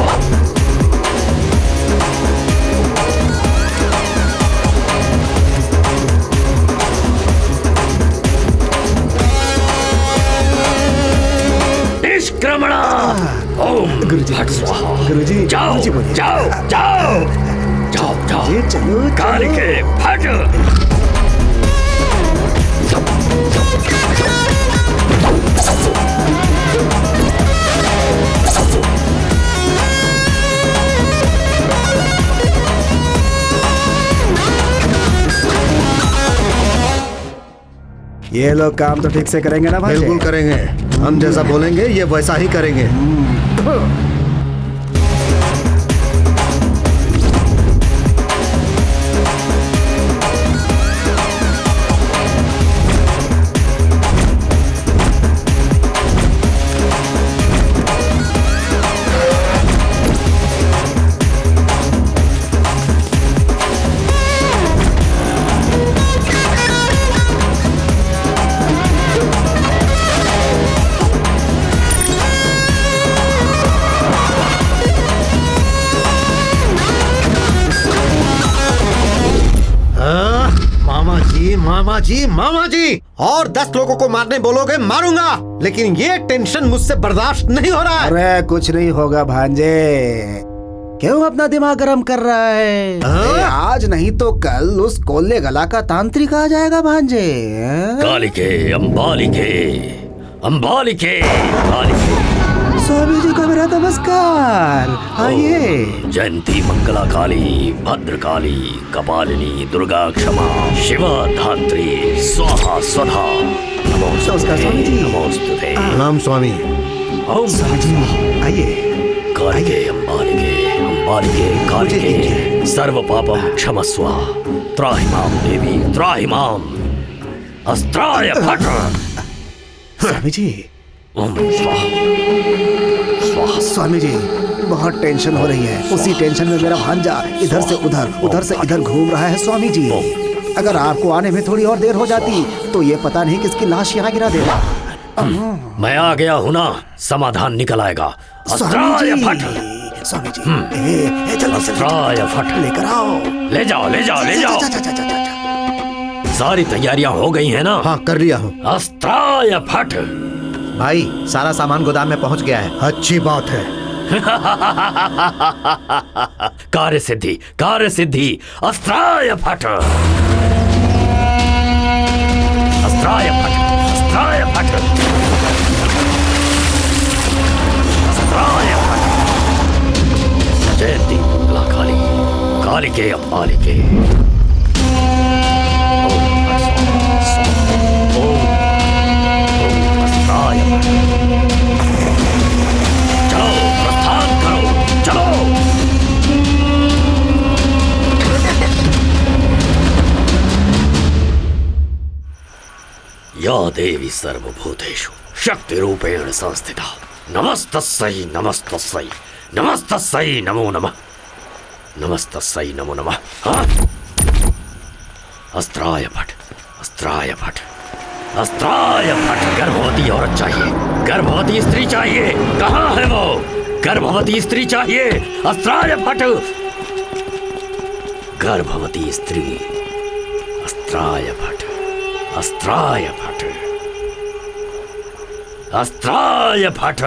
निष्क्रमणा। ओम फट स्वाहा। गुरुजी, जाओ, जाओ, जाओ, जाओ, जाओ। चलो, कालिके फट। ये लोग काम तो ठीक से करेंगे ना भाई? बिल्कुल करेंगे। हम जैसा बोलेंगे ये वैसा ही करेंगे। मामा जी और 10 लोगों को मारने बोलोगे मारूंगा, लेकिन ये टेंशन मुझसे बर्दाश्त नहीं हो रहा है। अरे कुछ नहीं होगा भांजे, क्यों अपना दिमाग गर्म कर रहा है? आज नहीं तो कल उस कोल्ले गला का तांत्रिक आ जाएगा भांजे। कालिके अंबालिके अंबालिके कालिके। स्वामी जी को मेरा नमस्कार, आइए। जयंती मंगला काली भद्र काली कपालिनी दुर्गा क्षमा शिवा धात्री स्वाहा स्वधा। नमस्कार स्वामी जी। नमोस्तुते। प्रणाम स्वामी। ओम स्वामी जी आइए। कालिके अंबालिके अंबालिके कालिके सर्व पापम क्षमस्व त्राहि मां देवी त्राहि मां अस्त्राय फट। स्वामी जी ओम स्वाहा। स्वामी जी बहुत टेंशन हो रही है, उसी टेंशन में मेरा भांजा इधर से उधर से इधर घूम रहा है। स्वामी जी अगर आपको आने में थोड़ी और देर हो जाती तो ये पता नहीं किसकी लाश यहाँ गिरा देगा। मैं आ गया हूँ ना, समाधान निकल आएगा। अस्त्राय फट। स्वामी जी जल्दी से अस्त्राय फट लेकर आओ। ले जाओ ले जाओ ले जाओ। सारी तैयारियां हो गई है ना? हाँ कर लिया हूँ। अस्त्राय फट। भाई सारा सामान गोदाम में पहुँच गया है। अच्छी बात है। कार्य सिद्धि अस्त्राय फट। अस्त्राय फट अस्त्राय फट अस्त्राय फट। जयंती मंगला काली कालिके अंबालिके। या देवी सर्वभूतेषु शक्ति रूपेण संस्थिता नमस्तस्यै नमस्तस्यै नमस्तस्यै नमो नमः नमस्तस्यै नमो नमः। हाँ? अस्त्राय फट अस्त्राय फट अस्त्राय फट। गर्भवती औरत चाहिए, गर्भवती स्त्री चाहिए। कहाँ है वो? गर्भवती स्त्री चाहिए। अस्त्राय फट। गर्भवती स्त्री अस्त्राय फट अस्त्राय फट अस्त्राय फट।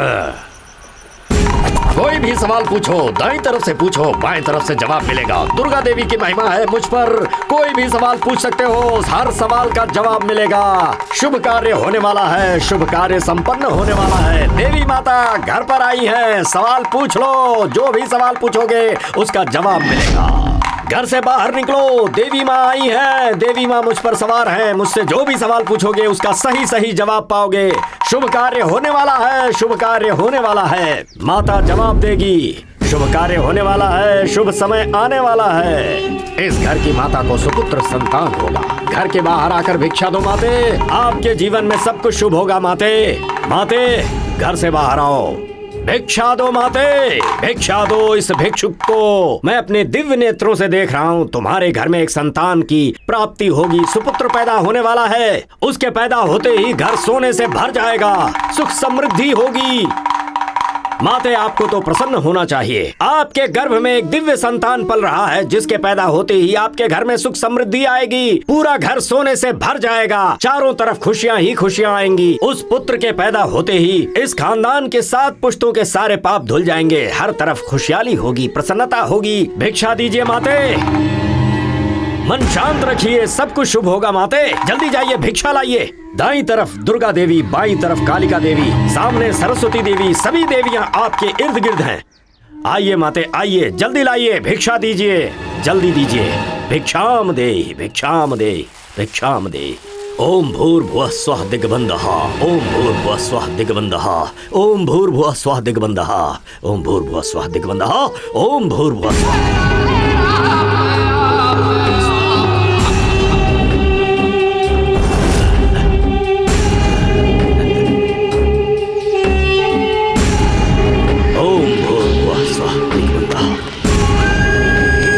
कोई भी सवाल पूछो, दाईं तरफ से पूछो बाएं तरफ से जवाब मिलेगा। दुर्गा देवी की महिमा है मुझ पर, कोई भी सवाल पूछ सकते हो, हर सवाल का जवाब मिलेगा। शुभ कार्य होने वाला है, शुभ कार्य संपन्न होने वाला है। देवी माता घर पर आई है, सवाल पूछ लो, जो भी सवाल पूछोगे उसका जवाब मिलेगा। घर से बाहर निकलो, देवी माँ आई है, देवी माँ मुझ पर सवार है। मुझसे जो भी सवाल पूछोगे उसका सही सही जवाब पाओगे। शुभ कार्य होने वाला है, शुभ कार्य होने वाला है, माता जवाब देगी। शुभ कार्य होने वाला है, शुभ समय आने वाला है। इस घर की माता को सुपुत्र संतान होगा। घर के बाहर आकर भिक्षा दो माते, आपके जीवन में सब कुछ शुभ होगा। माते माते घर से बाहर आओ, भिक्षा दो माते, भिक्षा दो इस भिक्षुक को। मैं अपने दिव्य नेत्रों से देख रहा हूँ, तुम्हारे घर में एक संतान की प्राप्ति होगी, सुपुत्र पैदा होने वाला है। उसके पैदा होते ही घर सोने से भर जाएगा, सुख समृद्धि होगी। माते आपको तो प्रसन्न होना चाहिए। आपके गर्भ में एक दिव्य संतान पल रहा है, जिसके पैदा होते ही आपके घर में सुख समृद्धि आएगी, पूरा घर सोने से भर जाएगा, चारों तरफ खुशियां ही खुशियां आएंगी। उस पुत्र के पैदा होते ही इस खानदान के 7 पुश्तों के सारे पाप धुल जाएंगे, हर तरफ खुशहाली होगी, प्रसन्नता होगी। भिक्षा दीजिए माते, मन शांत रखिए, सब कुछ शुभ होगा। माते जल्दी जाइए, भिक्षा लाइए। दाईं तरफ दुर्गा देवी, बाईं तरफ कालिका देवी, सामने सरस्वती देवी, सभी देवियां आपके इर्द गिर्द हैं। आइए माते आइए, जल्दी लाइए, भिक्षा दीजिए, जल्दी दीजिए। भिक्षाम देहि भिक्षाम देहि भिक्षाम देहि। ओम भूर्भुवः स्वः दिग्बन्धः, ओम भूर्भुवः स्वः दिग्बन्धः, ओम भूर्भुवः स्वः दिग्बन्धः, ओम भूर्भुवः स्वः दिग्बन्धः, ओम भूर्भुवः स्वः।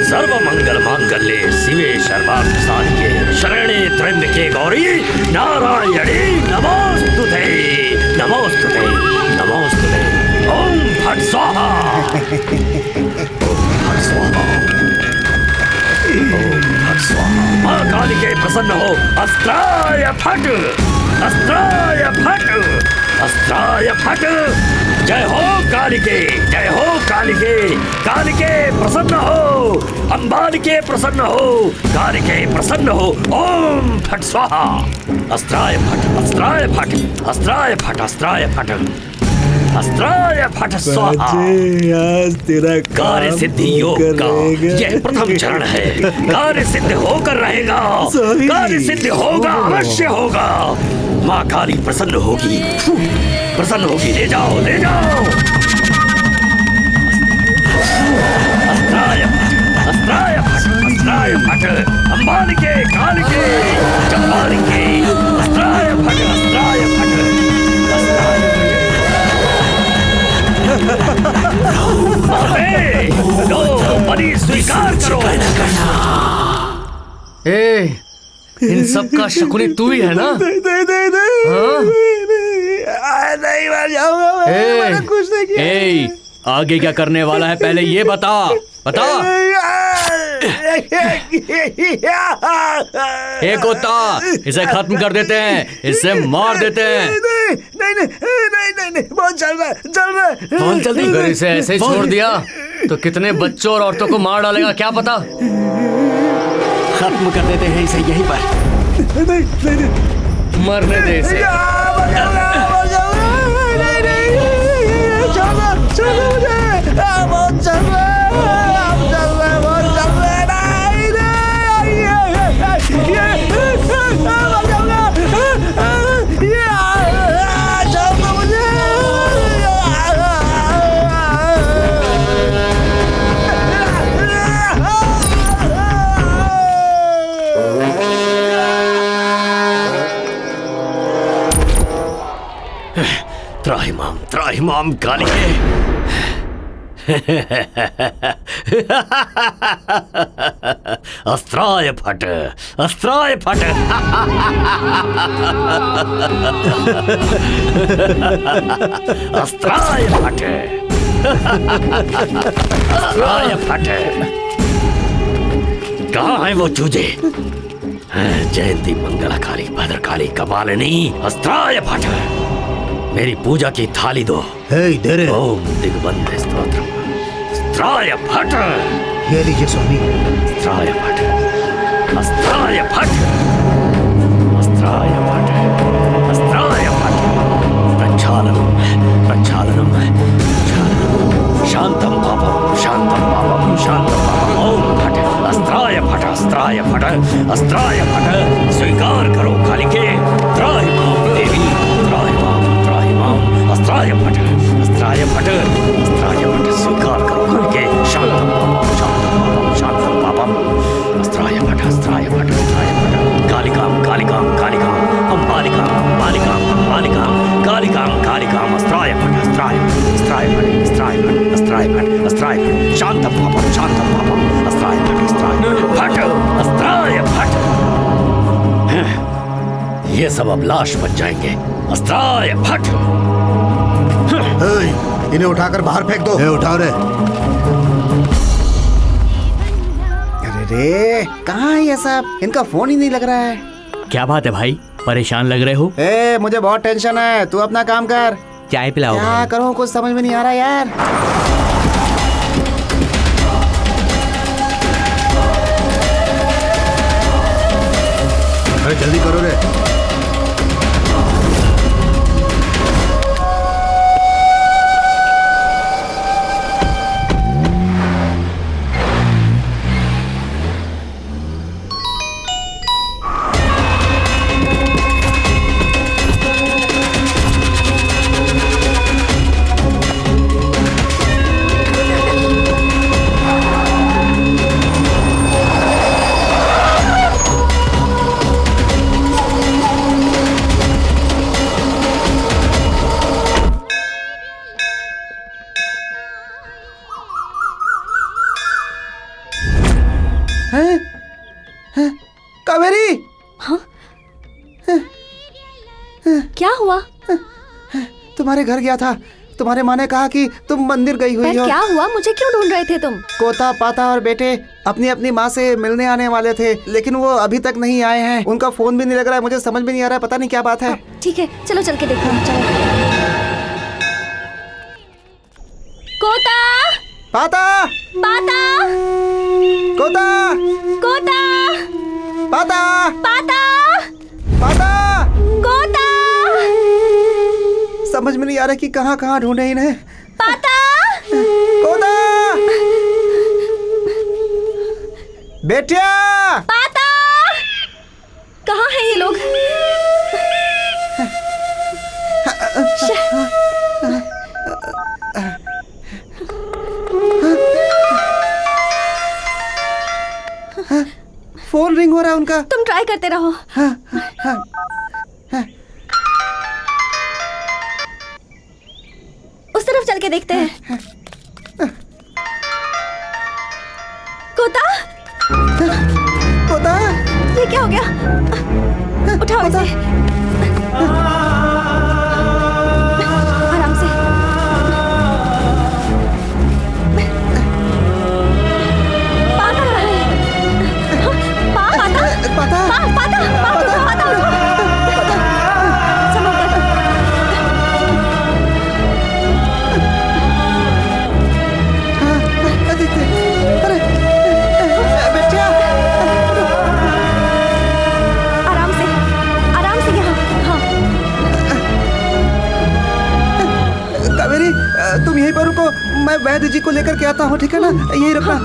सर्वमंगल मांगल्ये शिवे सर्वार्थ साधिके शरणे त्र्यंबके गौरी नारायणी नमोस्तुते नमोस्तुते नमोस्तुते। ओम फट स्वाहा ओम फट स्वाहा ओम फट स्वाहा। मां कालिके प्रसन्न हो। अस्त्राय फट, अस्त्राय फट, अस्त्राय फट। जय हो कालिके, जय हो कालिके। कालिके प्रसन्न हो, अंबालिके प्रसन्न हो, कालिके प्रसन्न हो। ओम फट स्वाहा। अस्त्राय फट, अस्त्राय फट, अस्त्राय फट, अस्त्राय फट, अस्त्राय फट स्वाहा। आज तेरा कार्य सिद्धि योग का यह प्रथम चरण है। कार्य सिद्ध होकर रहेगा, कार्य सिद्ध होगा, अवश्य होगा। माँ काली प्रसन्न होगी, प्रसन्न होगी। ले जाओ, ले जाओ। अस्त्राय फट, अस्त्राय फट, अस्त्राय फट। अंबालिके, कालिके, चंबालिके। अस्त्राय फट, अस्त्राय फट, अस्त्राय फट। लो, बलि स्वीकार करो। ए, इन सब का शकुनी तू ही है ना? हाँ? नहीं मर जाऊंगा मैं, मैंने कुछ नहीं किया। ए, आगे क्या करने वाला है पहले ये बता, बता। ए कुत्ता, इसे खत्म कर देते हैं, इसे मार देते हैं। नहीं, बहुत चल रहा है, चल रहा है। बहुत जल्दी। अगर इसे ऐसे ही छोड़ दिया तो कितने बच्चों और औरतों को मार डालेगा क्या पता। खत्म कर देते हैं इसे यहीं पर। नहीं, मरने दे इसे। चलो मुझे, बहुत चल रहा है, बहुत चल रहा है, बहुत चल रहा है। त्राहिमाम, त्राहिमाम कालिके। अस्त्राय फट, अस्त्राय फट। अस्त्राय फट, अस्त्राय फट। कहाँ है वो चूजे? जयंती, मंगला काली, भद्रकाली, कपालिनी। अस्त्राय फट। मेरी पूजा की थाली दो। दे रहे। ओम दिग्बंध स्तोत्रम। अस्त्राय फट। ये लीजिए स्वामी। अस्त्राय फट, अस्त्राय फट, अस्त्राय फट, अस्त्राय फट। प्रक्षालनम, प्रक्षालनम, प्रक्षालनम। शांतम पापम, शांतम पापम, शांतम पापम। ओम फट, अस्त्राय फट, अस्त्राय फट, अस्त्राय फट। स्वीकार करो कालिके। त्राहिमाम देवी, त्राहिमाम, त्राहिमाम। अस्त्राय फट, अस्त्राय फट, अस्त्राय फट। स्वीकार करो कालिके। शांतम पापम, शांतम पापम, शांतम पापम। अस्त्राय फट, अस्त्राय फट, अस्त्राय फट। कालिकाम, कालिकाम, कालिकाम। अंबालिकाम, अंबालिकाम, अंबालिकाम। कालिकाम, कालिकाम। अस्त्राय फट, अस्त्राय फट, अस्त्राय फट, अस्त्राय फट, अस्त्राय फट, अस्त्राय फट। शांतम पापम, शांतम पापम। अस्त्राय फट, अस्त्राय फट, अस्त्राय फट। ये सब अब लाश बन जाएंगे। अस्त्राय फट। इन्हें उठाकर बाहर फेंक दो। उठाओ रे। अरे रे, कहाँ है ये सब? इनका फोन ही नहीं लग रहा है। क्या बात है भाई, परेशान लग रहे हो? ए, मुझे बहुत टेंशन है, तू अपना काम कर। चाय पिलाओ। क्या करूँ, कुछ समझ में नहीं आ रहा यार। अरे जल्दी करो रे। कावेरी, क्या हुआ? तुम्हारे घर गया था, तुम्हारे माँ ने कहा कि तुम मंदिर गई हुई पर हो। क्या हुआ? मुझे क्यों ढूंढ रहे थे तुम? कोता, पाता और बेटे अपनी अपनी माँ से मिलने आने वाले थे, लेकिन वो अभी तक नहीं आए हैं। उनका फोन भी नहीं लग रहा है, मुझे समझ में नहीं आ रहा है, पता नहीं क्या बात है। ठीक है, चलो चल के देखते हैं। चलो। कोता, पाता, पाता, कोता, कोता, पाता, पाता, पाता। कोता, समझ में नहीं आ रहा कि कहाँ कहाँ ढूंढे इन्हें। पाता, कोता, बेटिया, पाता, कहाँ हैं ये लोग? फोन रिंग हो रहा है उनका। तुम ट्राई करते रहो। उस तरफ चल के देखते हैं। कोता, कोता, ये क्या हो गया? उठाओ इसे। आराम से। पाता कहाँ है? पाता, पाता, पाता, पाता, पाता, संभल कर। अरे बेटिया, आराम से यहाँ। हाँ। कावेरी, तुम यहीं पर रुको, मैं वैद्य जी को लेकर के आता हूँ, ठीक है ना? यहीं रुकना।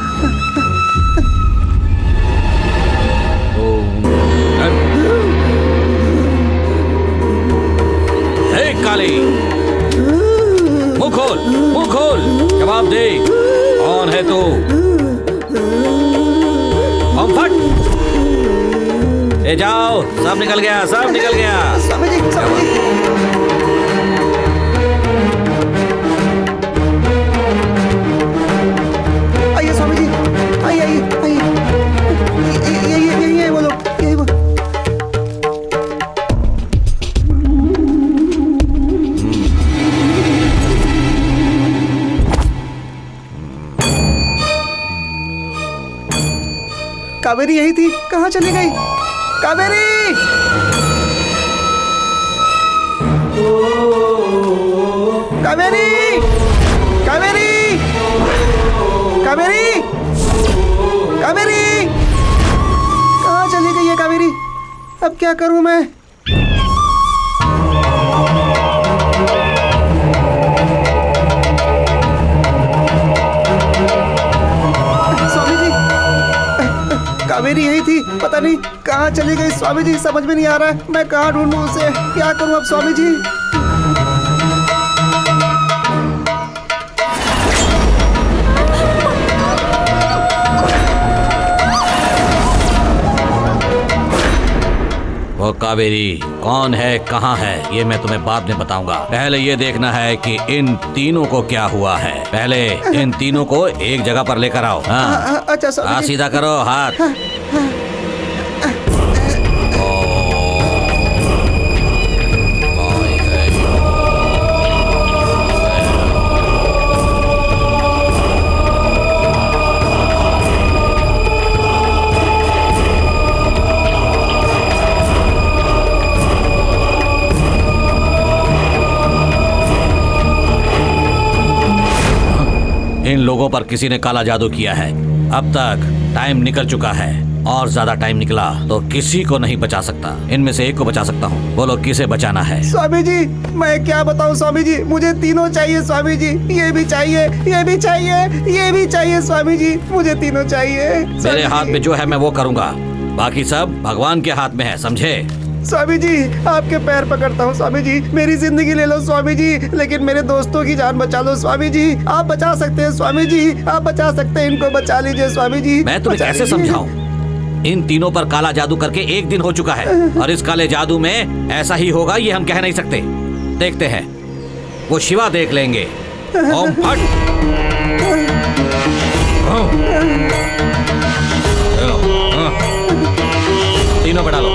हे काली, मुंह खोल, मुंह खोल, जवाब दे, कौन है तू? फट, ए जाओ, सब निकल गया, सब निकल गया। स्वामी जी, स्वामी जी। आइए स्वामी जी, आइए आइए आइए। यही है वो लोग, यही वो। कावेरी यही थी, कहाँ चली गई? कावेरी, कावेरी, कावेरी, कावेरी, कावेरी, कहाँ चली गई है कावेरी? अब क्या करूं मैं? स्वामी जी, कावेरी यही थी, पता नहीं कहाँ चली गई। स्वामी जी, समझ में नहीं आ रहा है, मैं कहाँ ढूंढूं उसे? क्या करूं अब स्वामी जी? वो कावेरी कौन है, कहाँ है, ये मैं तुम्हें बाद में बताऊंगा। पहले ये देखना है कि इन तीनों को क्या हुआ है। पहले इन तीनों को एक जगह पर लेकर आओ। हाँ, अच्छा स्वामी जी। सीधा करो हाथ। इन लोगों पर किसी ने काला जादू किया है। अब तक टाइम निकल चुका है और ज्यादा टाइम निकला तो किसी को नहीं बचा सकता। इनमें से एक को बचा सकता हूँ, बोलो किसे बचाना है? स्वामी जी, मैं क्या बताऊँ स्वामी जी, मुझे तीनों चाहिए स्वामी जी। ये भी चाहिए, ये भी चाहिए, ये भी चाहिए स्वामी जी, मुझे तीनों चाहिए। मेरे हाथ में जो है मैं वो करूँगा, बाकी सब भगवान के हाथ में है, समझे? स्वामी जी, आपके पैर पकड़ता हूँ स्वामी जी, मेरी जिंदगी ले लो स्वामी जी, लेकिन मेरे दोस्तों की जान बचा लो स्वामी जी। आप बचा सकते हैं स्वामी जी, आप बचा सकते हैं, इनको बचा लीजिए स्वामी जी। मैं तुम्हें कैसे समझाऊं? इन तीनों पर काला जादू करके एक दिन हो चुका है और इस काले जादू में ऐसा ही होगा ये हम कह नहीं सकते। देखते हैं, वो शिवा देख लेंगे। ओम फट। तीनों पे डालो।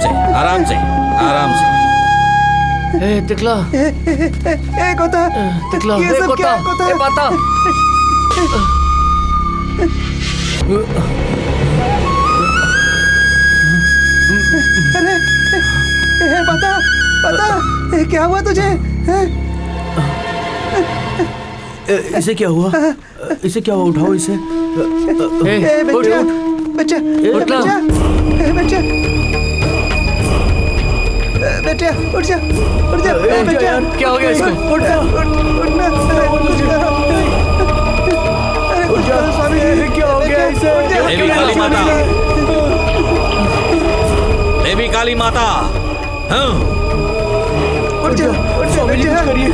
से, आराम से, आराम से। ए तिकला, कोता, तिकला, ये सब क्या है, कोता? ए पाता। अरे पता पता क्या हुआ तुझे? इसे क्या हुआ? इसे क्या हुआ? उठाओ इसे। बच्चा बच्चा बच्चा बच्चा बेटा उठ जा बच्चा। यार क्या हो गया इसको? उठना उठ जा स्वामी जी, क्या हो गया इसे? देवी काली माता, देवी काली माता। हाँ उठ जा स्वामी जी, स्वामी जी करिए,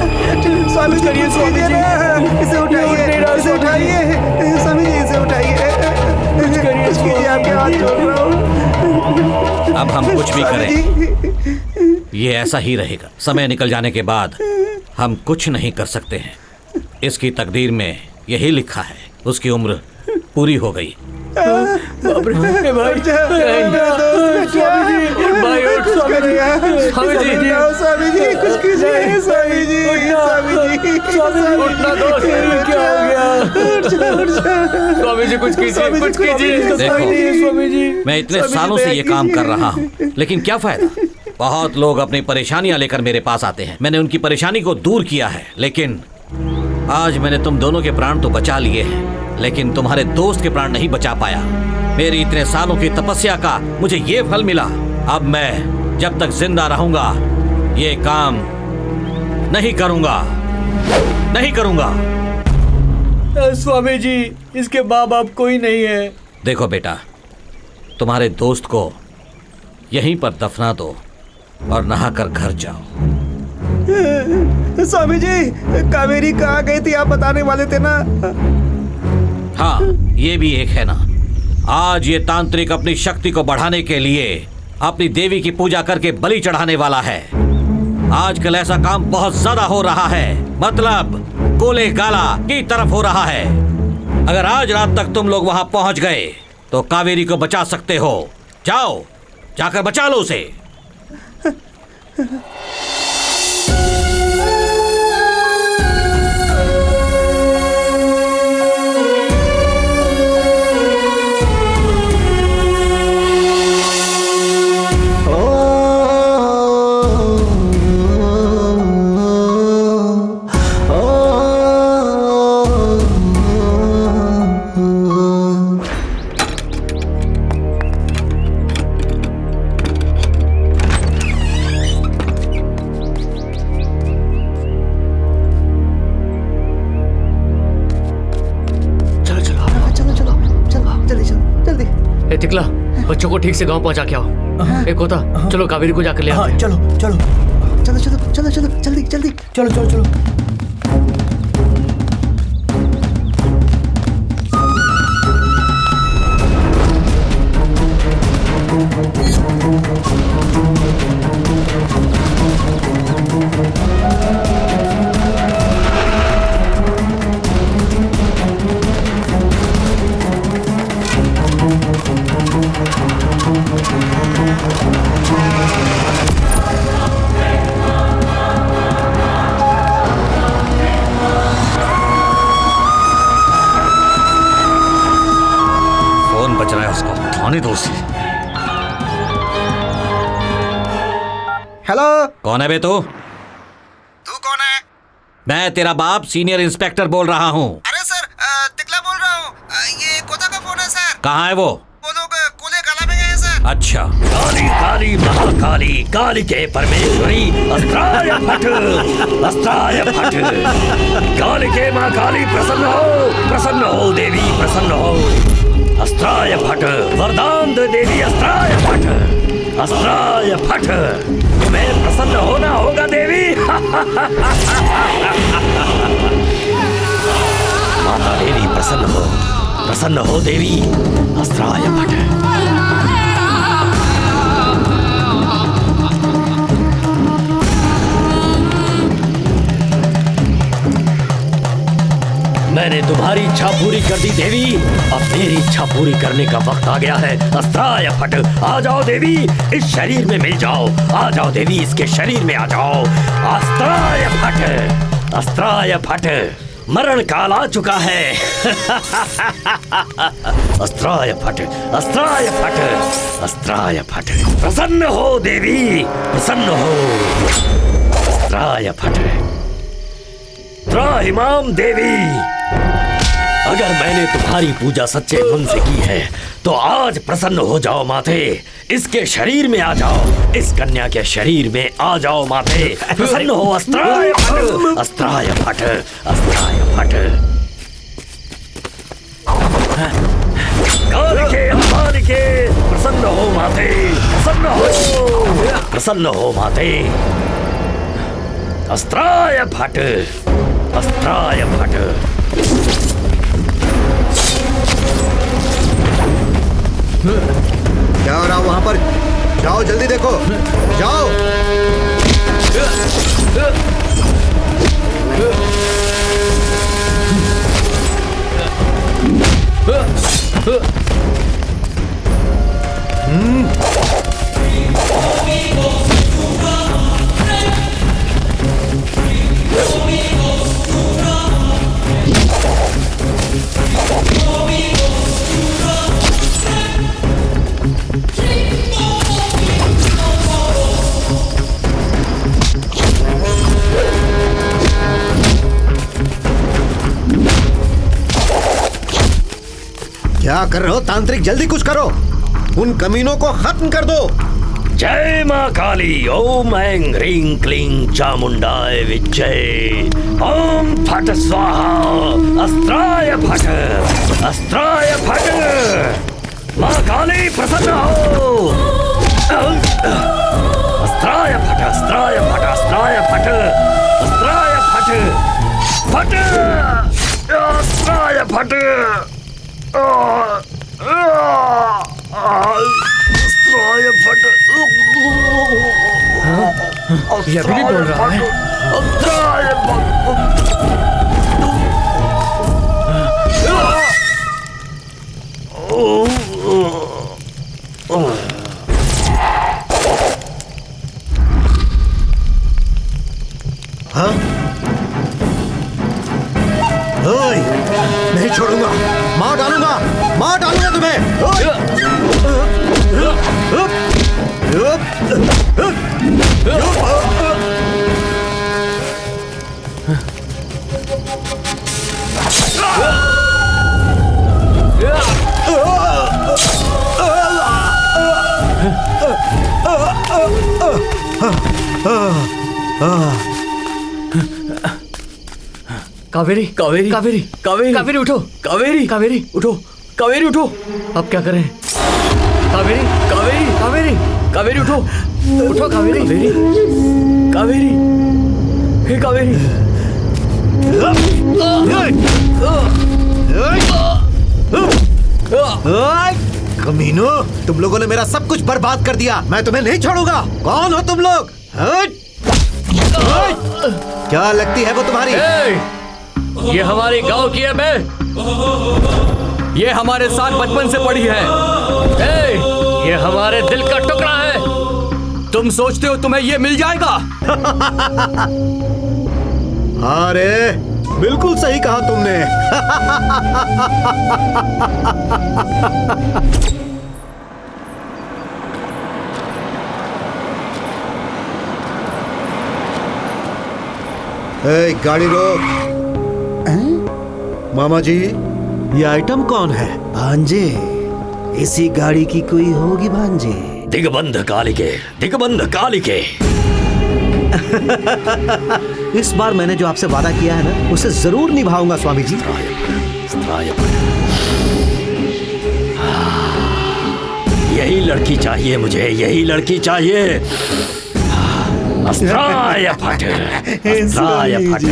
स्वामी जी इसे उठाइए, इसे उठाइए स्वामी जी, इसे उठाइए, कुछ करिए, आपके हाथ जोड़ रहा हूँ। अब हम कुछ भी करें ये ऐसा ही रहेगा। समय निकल जाने के बाद हम कुछ नहीं कर सकते हैं। इसकी तकदीर में यही लिखा है। उसकी उम्र पूरी हो गई। बाप रे भाई, भाई उठ स्वामी जी, स्वामी जी कुछ कीजिए, स्वामी जी, स्वामी जी, उठना दोस्त, क्या हो गया? स्वामी जी कुछ कीजिए, कुछ कीजिए। देखो, मैं इतने सालों से ये काम कर रहा हूँ, लेकिन क्या फायदा? बहुत लोग अपनी परेशानियां लेकर मेरे पास आते हैं। मैंने उनकी परेशानी को दूर किया है, लेकिन आज मैंने तुम दोनों के प्राण तो बचा लिए हैं, लेकिन तुम्हारे दोस्त के प्राण नहीं बचा पाया। मेरी इतने सालों की तपस्या का मुझे ये फल मिला। अब मैं जब तक जिंदा रहूंगा ये काम नहीं करूंगा, नहीं करूंगा। स्वामी जी, इसके माँ बाप कोई नहीं है। देखो बेटा, तुम्हारे दोस्त को यहीं पर दफना दो और नहाकर घर जाओ। स्वामी जी, कावेरी कहाँ गई थी आप बताने वाले थे ना? हाँ, ये भी एक है ना। आज ये तांत्रिक अपनी शक्ति को बढ़ाने के लिए अपनी देवी की पूजा करके बलि चढ़ाने वाला है। आजकल ऐसा काम बहुत ज्यादा हो रहा है, मतलब कोले गाला की तरफ हो रहा है। अगर आज रात तक तुम लोग वहां पहुंच गए तो कावेरी को बचा सकते हो। जाओ, जाकर बचा लो उसे। तिकला, बच्चों को ठीक से गांव पहुंचा के आओ। एक होता, चलो कावेरी को जाकर ले आते हैं। चलो चलो चलो चलो चलो चलो जल्दी जल्दी चलो चलो चलो। हेलो, कौन है बे तू? तू कौन है? मैं तेरा बाप सीनियर इंस्पेक्टर बोल रहा हूँ। अरे सर, तिकला बोल रहा हूँ। ये कोता का फोन है सर। कहाँ है वो? वो लोग कोले गाला में गए हैं सर। अच्छा। काली काली महाकाली काली के परमेश्वरी अस्त्राय फट, अस्त्राय फट। काली के महाकाली प्रसन्न हो देवी, प्रसन्न हो। अस्त्राय फट, वरदान दे देवी, अस्त्राय फट, अस्त्राय फट। तुम्हें प्रसन्न होना होगा देवी। माता देवी प्रसन्न हो देवी, अस्त्राय फट। मैंने मैंने तुम्हारी इच्छा पूरी कर दी देवी, अब मेरी इच्छा पूरी करने का वक्त आ गया है। अस्त्राय फट, आ जाओ देवी, इस शरीर में मिल जाओ। आ जाओ देवी, इसके शरीर में आ जाओ। अस्त्राय फट, अस्त्राय फट, मरण काल आ चुका है। अस्त्राय फट, अस्त्राय फट, अस्त्राय फट। प्रसन्न हो देवी, प्रसन्न हो। अस्त्राय फट, त्राहिमाम देवी, अगर मैंने तुम्हारी पूजा सच्चे मन से की है तो आज प्रसन्न हो जाओ माते। इसके शरीर में आ जाओ, इस कन्या के शरीर में आ जाओ माते। प्रसन्न हो। अस्त्राय फट, अस्त्राय फट, अस्त्राय फट। कालिके, कालिके, प्रसन्न हो माते, प्रसन्न हो, प्रसन्न हो माते। अस्त्राय फट, अस्त्राय फट। क्या हो रहा वहां पर? जाओ जल्दी देखो, जाओ। क्या कर रहे हो तांत्रिक? जल्दी कुछ करो, उन कमीनों को खत्म कर दो। जय मां काली। ओम ऐं ह्रीं क्लीं चामुंडाय विच्चे। ओम फट स्वाहा। अस्त्राय फट, अस्त्राय फट। मां काली प्रसन्न हो। अस्त्राय फट, अस्त्राय फट, अस्त्राय फट, अस्त्राय फट, फट, अस्त्राय फट। अस्त्राय फट। ये अभी भी बोल रहा है। अस्त्राय फट। हाँ? ओए, नहीं छोड़ूंगा, मार डालूंगा, मार डालूंगा तुम्हें। कावेरी, कावेरी, कावेरी, कावेरी, कावेरी उठो, कावेरी, कावेरी उठो, कावेरी उठो। अब क्या करें? कावेरी, कावेरी, कावेरी, कावेरी उठो, उठो कावेरी, कावेरी, कावेरी, हे कावेरी। कमीनो, तुम लोगों ने मेरा सब कुछ बर्बाद कर दिया। मैं तुम्हें नहीं छोड़ूंगा। कौन हो तुम लोग? क्या लगती है वो तुम्हारी? ये हमारी गांव की है बे। ये हमारे साथ बचपन से पड़ी है। ये हमारे दिल का टुकड़ा है। तुम सोचते हो तुम्हें ये मिल जाएगा? अरे बिल्कुल सही कहा तुमने। ए, गाड़ी रोक। मामा जी, ये आइटम कौन है? भांजे, इसी गाड़ी की कोई होगी भांजे। दिग्बंध कालिके, दिग्बंध कालिके। इस बार मैंने जो आपसे वादा किया है ना, उसे जरूर निभाऊंगा स्वामी जी। यही लड़की चाहिए मुझे, यही लड़की चाहिए। अस्त्राय फट, अस्त्राय फट।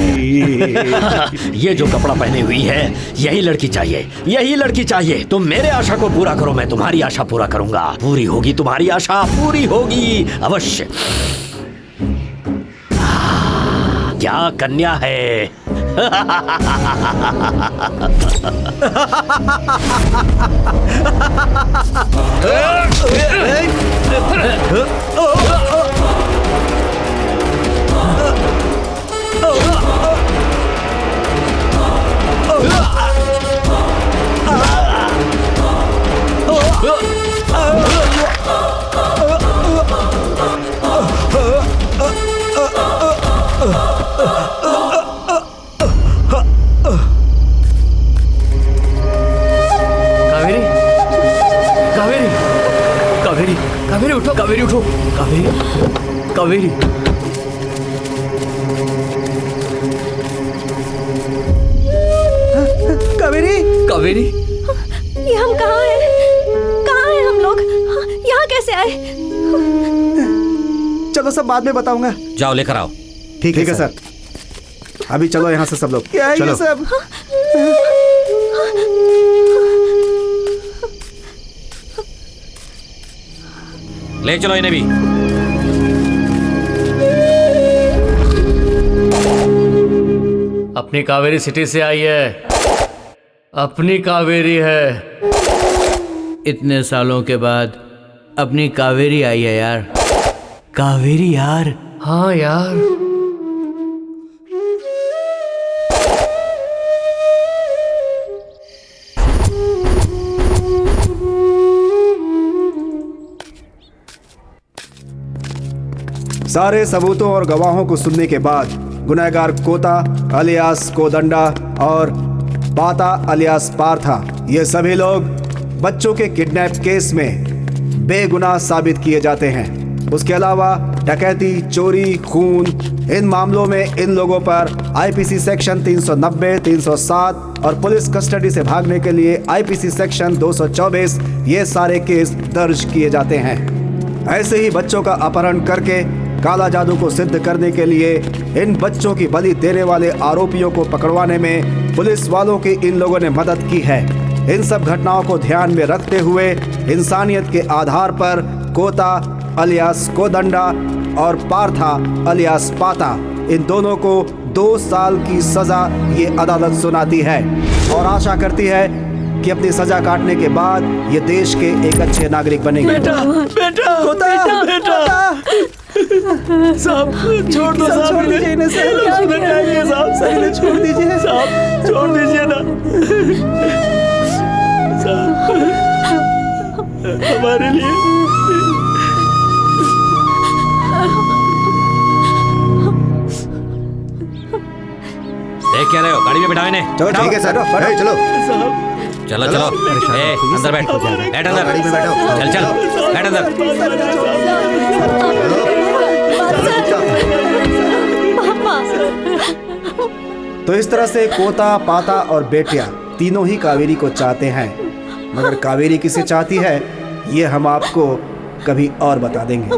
ये जो कपड़ा पहने हुई है, यही लड़की चाहिए, यही लड़की चाहिए। तुम मेरे आशा को पूरा करो, मैं तुम्हारी आशा पूरा करूंगा। पूरी होगी तुम्हारी आशा, पूरी होगी अवश्य। क्या कन्या है। कावेरी उठो, कावेरी उठो, कावेरी, कावेरी। कावेरी, कावेरी, ये हम कहाँ हैं? कहाँ हैं हम लोग? यहाँ कैसे आए? चलो सब बाद में बताऊंगा। जाओ लेकर आओ। ठीक है सर। अभी चलो यहाँ से सब लोग। क्या है ये सब? ले चलो इन्हें भी। अपनी कावेरी सिटी से आई है, अपनी कावेरी है। इतने सालों के बाद अपनी कावेरी आई है यार। कावेरी यार। हाँ यार। सारे सबूतों और गवाहों को सुनने के बाद गुनहगार कोता अलियास कोदंडा और पाता अलियास पार्था, ये सभी लोग बच्चों के किडनैप केस में बेगुनाह साबित किए जाते हैं। उसके अलावा डकैती, चोरी, खून, इन मामलों में इन लोगों पर आईपीसी सेक्शन 390, 307 और पुलिस कस्टडी से भागने के लिए आईपीसी सेक्शन 224 ये सारे केस दर्ज किए जाते हैं। ऐसे ही बच्चों का अपहरण करके काला जादू को सिद्ध करने के लिए इन बच्चों की बलि देने वाले आरोपियों को पकड़वाने में पुलिस वालों की इन लोगों ने मदद की है। इन सब घटनाओं को ध्यान में रखते हुए इंसानियत के आधार पर कोता अलियास कोदंडा और पार्था अलियास पाता, इन दोनों को 2 साल की सजा ये अदालत सुनाती है और आशा करती है कि अपनी सजा काटने के बाद ये देश के एक अच्छे नागरिक बनेंगे। बेटा, बेटा, कोता, बेटा, साहब छोड़ दो, साहब छोड़ दीजिए इन्हें, साहब इन्हें छोड़ दीजिए, साहब छोड़ दीजिए ना साहब, हमारे लिए। देख क्या रहे हो? गाड़ी में बिठाओ इन्हें। चलो ठीक है सर, चलो चलो चलो, अंदर बैठ, बैठ अंदर, गाड़ी में बैठो। चल चल बैठ अंदर। तो इस तरह से कोता, पाता और बेटिया तीनों ही कावेरी को चाहते हैं, मगर कावेरी किसे चाहती है ये हम आपको कभी और बता देंगे।